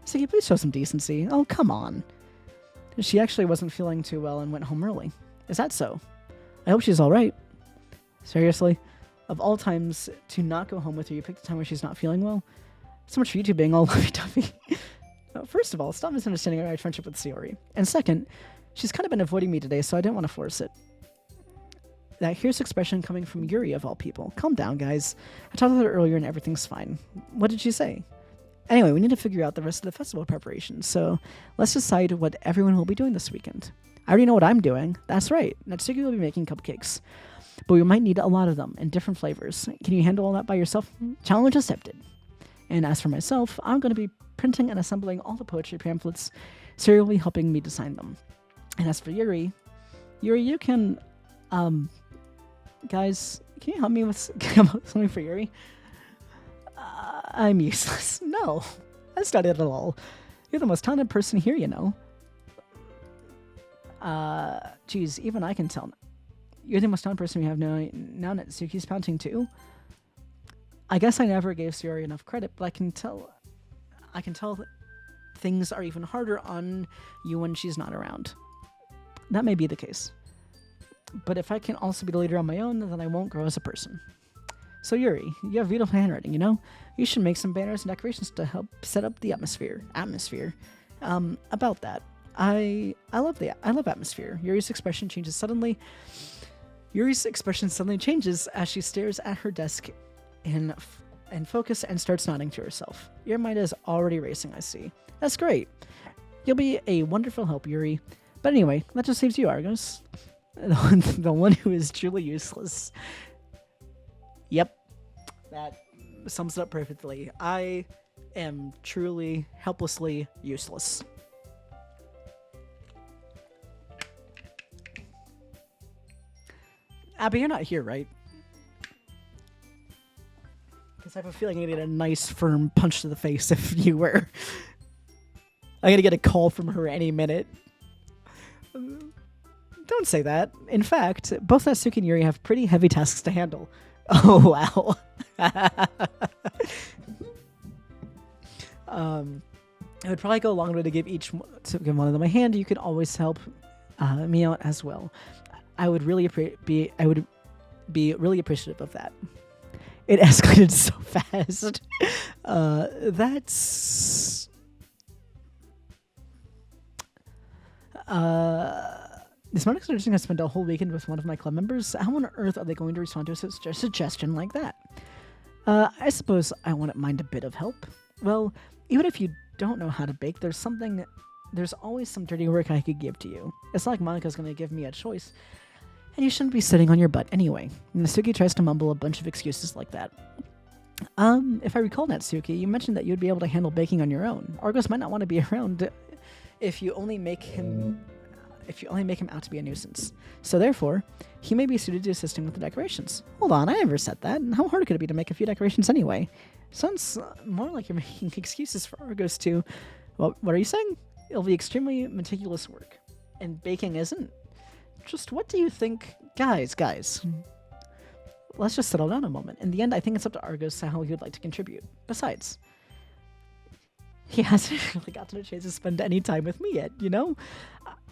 So can you please show some decency? Oh, come on. She actually wasn't feeling too well and went home early. Is that so? I hope she's alright. Seriously? Of all times to not go home with her, you picked the time where she's not feeling well? So much for you two being all lovey-dovey. First of all, stop misunderstanding my friendship with Sayori. And second, she's kind of been avoiding me today, so I didn't want to force it. That here's expression coming from Yuri, of all people. Calm down, guys. I talked with her earlier and everything's fine. What did she say? Anyway, we need to figure out the rest of the festival preparations, so let's decide what everyone will be doing this weekend. I already know what I'm doing. That's right. Natsuki will be making cupcakes. But we might need a lot of them in different flavors. Can you handle all that by yourself? Challenge accepted. And as for myself, I'm going to be printing and assembling all the poetry pamphlets. Siri will be helping me design them. And as for Yuri, you can, guys, can you help me with something for Yuri? I'm useless. No, that's not it at all. You're the most talented person here, you know. Geez, even I can tell. You're the most talented person we have now. Now Natsuki's pouting too. I guess I never gave Sayori enough credit, but I can tell that things are even harder on you when she's not around. That may be the case. But if I can also be the leader on my own, then I won't grow as a person. So Yuri, you have beautiful handwriting, you know? You should make some banners and decorations to help set up the atmosphere. About that. I love atmosphere. Yuri's expression suddenly changes as she stares at her desk in focus and starts nodding to herself. Your mind is already racing, I see. That's great. You'll be a wonderful help, Yuri. But anyway, that just leaves you, Argos. The one who is truly useless. Yep. That sums it up perfectly. I am truly, helplessly useless. Abby, you're not here, right? Because I have a feeling I need a nice, firm punch to the face if you were. I'm gonna get a call from her any minute. Don't say that. In fact, both Natsuki and Yuri have pretty heavy tasks to handle. Oh, wow. It would probably go a long way to give one of them a hand. You could always help me out as well. I would be really appreciative of that. It escalated so fast. This Monarch's suggesting I spend a whole weekend with one of my club members. How on earth are they going to respond to a suggestion like that? I suppose I wouldn't mind a bit of help. Well, even if you don't know how to bake, there's always some dirty work I could give to you. It's not like Monika's going to give me a choice, and you shouldn't be sitting on your butt anyway. Natsuki tries to mumble a bunch of excuses like that. If I recall, Natsuki, you mentioned that you'd be able to handle baking on your own. Argos might not want to be around if you only make him out to be a nuisance. So therefore, he may be suited to assisting with the decorations. Hold on, I never said that. How hard could it be to make a few decorations anyway? Sounds more like you're making excuses for Argos to... Well, what are you saying? It'll be extremely meticulous work. And baking isn't? Just what do you think? Guys. Let's just settle down a moment. In the end, I think it's up to Argos how he would like to contribute. Besides, he hasn't really gotten a chance to spend any time with me yet, you know?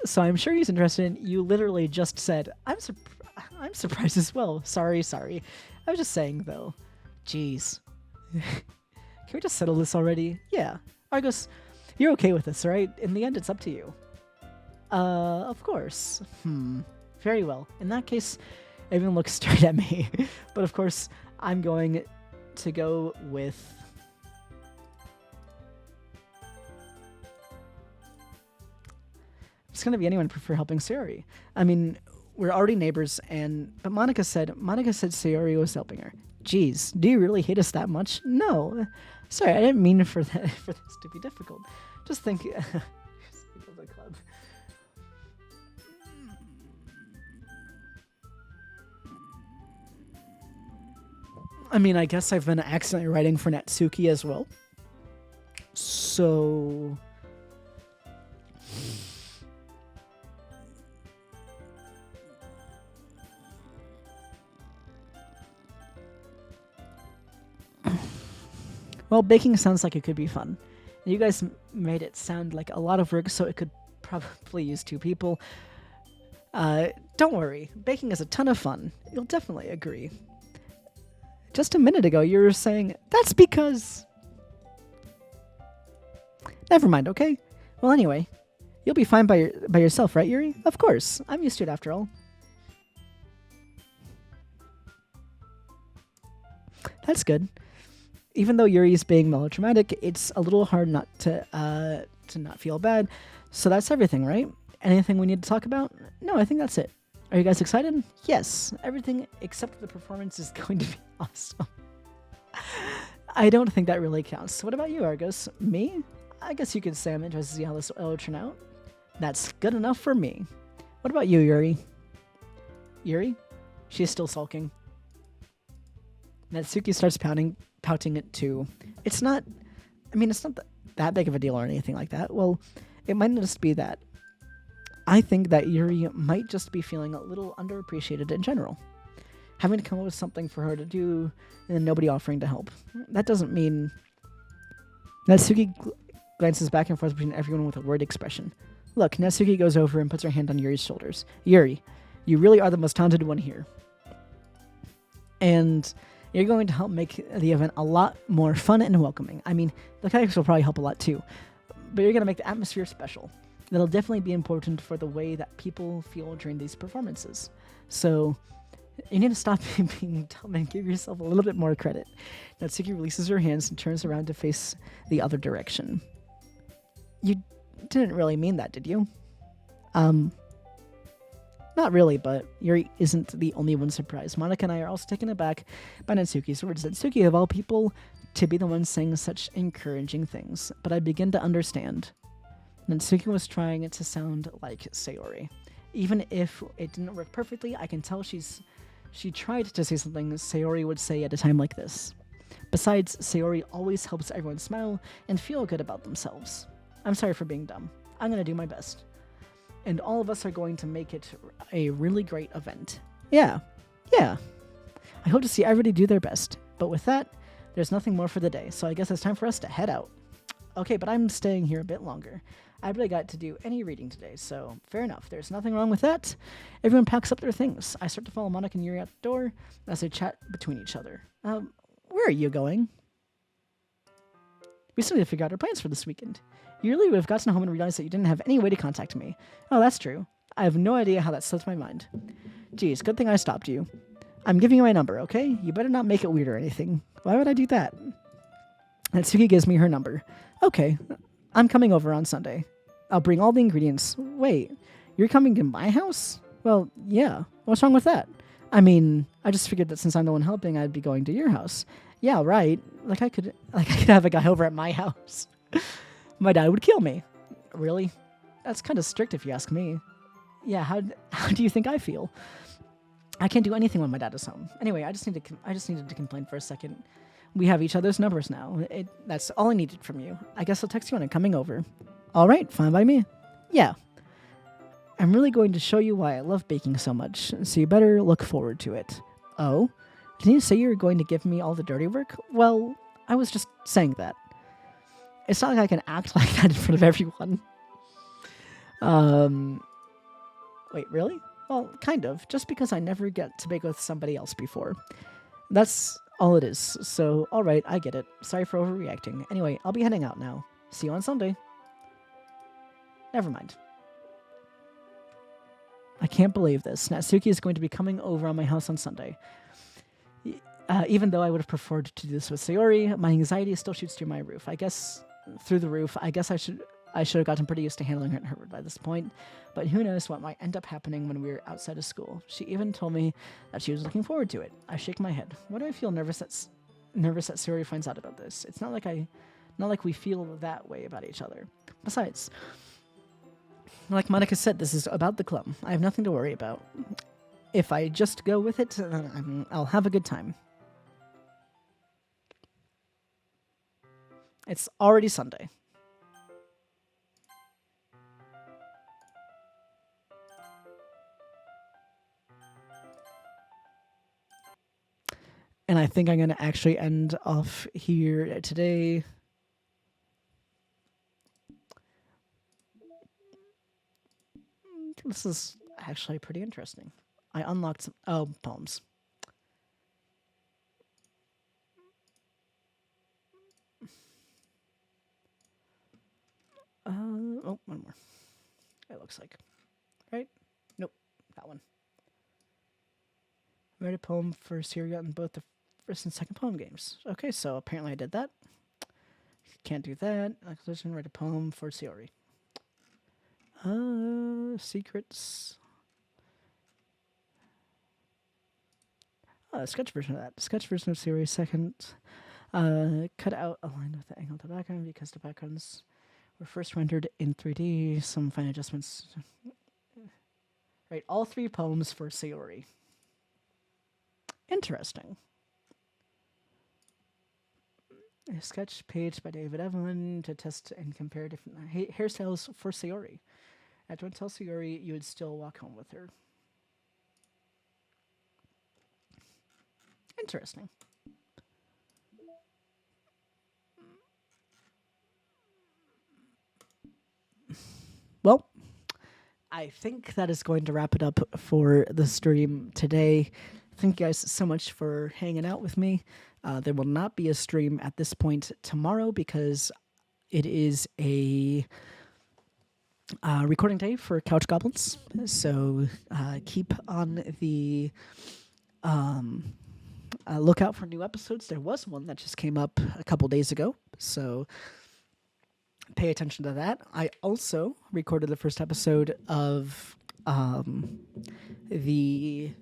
So I'm sure he's interested in... You literally just said, I'm surprised as well. Sorry. I was just saying, though. Jeez. Can we just settle this already? Yeah. Argos, you're okay with this, right? In the end, it's up to you. Of course. Very well. In that case... Everyone looks straight at me. But of course, I'm going to go with... It's going to be anyone prefer helping Sayori. I mean, we're already neighbors, but Monika said Sayori was helping her. Jeez, do you really hate us that much? No. Sorry, I didn't mean for this to be difficult. Just think... of the club. I mean, I guess I've been accidentally writing for Natsuki as well. So... Well, baking sounds like it could be fun. You guys made it sound like a lot of work, so it could probably use 2 people. Don't worry. Baking is a ton of fun. You'll definitely agree. Just a minute ago, you were saying, that's because... Never mind, okay? Well, anyway, you'll be fine by yourself, right, Yuri? Of course. I'm used to it after all. That's good. Even though Yuri's being melodramatic, it's a little hard not to not feel bad. So that's everything, right? Anything we need to talk about? No, I think that's it. Are you guys excited? Yes. Everything except the performance is going to be awesome. I don't think that really counts. What about you, Argos? Me? I guess you could say I'm interested to see how this will turn out. That's good enough for me. What about you, Yuri? Yuri? She's still sulking. Natsuki starts pouting it too. It's not that big of a deal or anything like that. Well, it might just be that. I think that Yuri might just be feeling a little underappreciated in general. Having to come up with something for her to do and then nobody offering to help. That doesn't mean... Natsuki glances back and forth between everyone with a worried expression. Look, Natsuki goes over and puts her hand on Yuri's shoulders. Yuri, you really are the most talented one here. And you're going to help make the event a lot more fun and welcoming. I mean, the characters will probably help a lot too. But you're going to make the atmosphere special. That'll definitely be important for the way that people feel during these performances. So, you need to stop being dumb and give yourself a little bit more credit. Natsuki releases her hands and turns around to face the other direction. You didn't really mean that, did you? Not really, but Yuri isn't the only one surprised. Monika and I are also taken aback by Natsuki's words. Natsuki, of all people, to be the one saying such encouraging things. But I begin to understand. Natsuki was trying to sound like Sayori. Even if it didn't work perfectly, I can tell she tried to say something Sayori would say at a time like this. Besides, Sayori always helps everyone smile and feel good about themselves. I'm sorry for being dumb. I'm going to do my best. And all of us are going to make it a really great event. Yeah. I hope to see everybody do their best. But with that, there's nothing more for the day, so I guess it's time for us to head out. Okay, but I'm staying here a bit longer. I really got to do any reading today, so fair enough. There's nothing wrong with that. Everyone packs up their things. I start to follow Monika and Yuri out the door as they chat between each other. Where are you going? We still need to figure out our plans for this weekend. You really would have gotten home and realized that you didn't have any way to contact me. Oh, that's true. I have no idea how that slipped my mind. Geez, good thing I stopped you. I'm giving you my number, okay? You better not make it weird or anything. Why would I do that? Natsuki gives me her number. Okay, I'm coming over on Sunday. I'll bring all the ingredients. Wait, you're coming to my house? Well, yeah. What's wrong with that? I mean, I just figured that since I'm the one helping, I'd be going to your house. Yeah, right. Like I could have a guy over at my house. My dad would kill me. Really? That's kind of strict if you ask me. Yeah, how do you think I feel? I can't do anything when my dad is home. Anyway, I just needed to complain for a second. We have each other's numbers now. That's all I needed from you. I guess I'll text you when I'm coming over. All right, fine by me. Yeah. I'm really going to show you why I love baking so much, so you better look forward to it. Oh? Didn't you say you were going to give me all the dirty work? Well, I was just saying that. It's not like I can act like that in front of everyone. Wait, really? Well, kind of. Just because I never get to bake with somebody else before. That's all it is. So, alright, I get it. Sorry for overreacting. Anyway, I'll be heading out now. See you on Sunday. Never mind. I can't believe this. Natsuki is going to be coming over on my house on Sunday. Even though I would have preferred to do this with Sayori, my anxiety still shoots through my roof. I guess through the roof. I guess I should have gotten pretty used to handling her by this point. But who knows what might end up happening when we're outside of school. She even told me that she was looking forward to it. I shake my head. Why do I feel nervous that Sayori finds out about this? It's not like we feel that way about each other. Besides, like Monica said, this is about the club. I have nothing to worry about. If I just go with it, I'll have a good time. It's already Sunday. And I think I'm going to actually end off here today. This is actually pretty interesting. I unlocked some poems. One more. It looks like. Right? Nope. That one. I read a poem for Syria in both the first and second poem games. Okay, so apparently I did that. Can't do that. I can write a poem for Sayori. Secrets. Sketch version of that. Sketch version of Sayori second. Cut out a line with the angle of the background because the backgrounds were first rendered in 3D. Some fine adjustments. Right, all 3 poems for Sayori. Interesting. A sketch page by David Evelyn to test and compare different hairstyles for Sayori. After one tell Sayori you would still walk home with her. Interesting. Well, I think that is going to wrap it up for the stream today. Thank you guys so much for hanging out with me. There will not be a stream at this point tomorrow because it is a recording day for Couch Goblins. So keep on the lookout for new episodes. There was one that just came up a couple days ago, so pay attention to that. I also recorded the first episode of the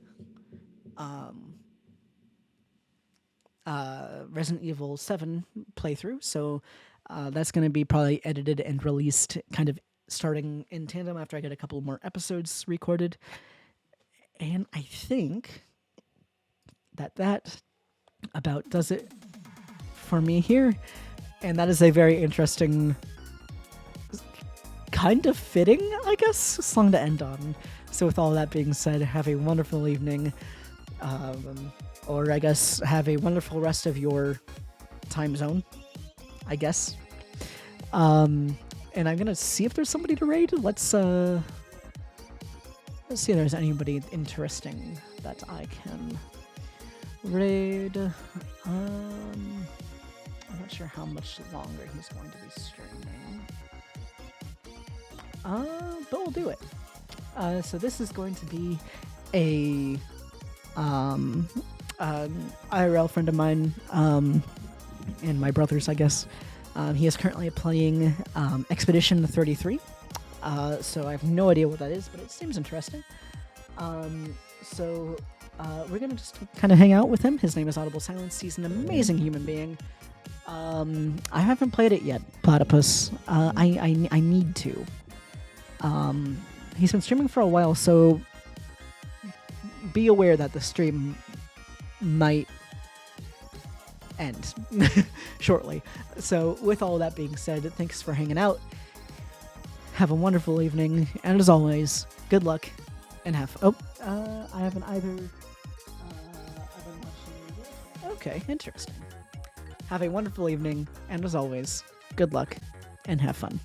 Resident Evil 7 playthrough, so that's going to be probably edited and released kind of starting in tandem after I get a couple more episodes recorded. And I think that about does it for me here. And that is a very interesting, kind of fitting, I guess, song to end on. So with all that being said, have a wonderful evening. Or I guess have a wonderful rest of your time zone, I guess. And I'm gonna see if there's somebody to raid. Let's see if there's anybody interesting that I can raid. I'm not sure how much longer he's going to be streaming. But we'll do it. So this is going to be a IRL friend of mine, and my brother's, I guess. He is currently playing Expedition 33. So I have no idea what that is, but it seems interesting. So we're gonna just kind of hang out with him. His name is Audible Silence. He's an amazing human being. I haven't played it yet, Platypus. I need to. He's been streaming for a while, so be aware that the stream might end shortly. So with all that being said, thanks for hanging out. Have a wonderful evening, and as always, good luck and have. I haven't either. I've been watching. Okay, interesting. Have a wonderful evening, and as always, good luck and have fun.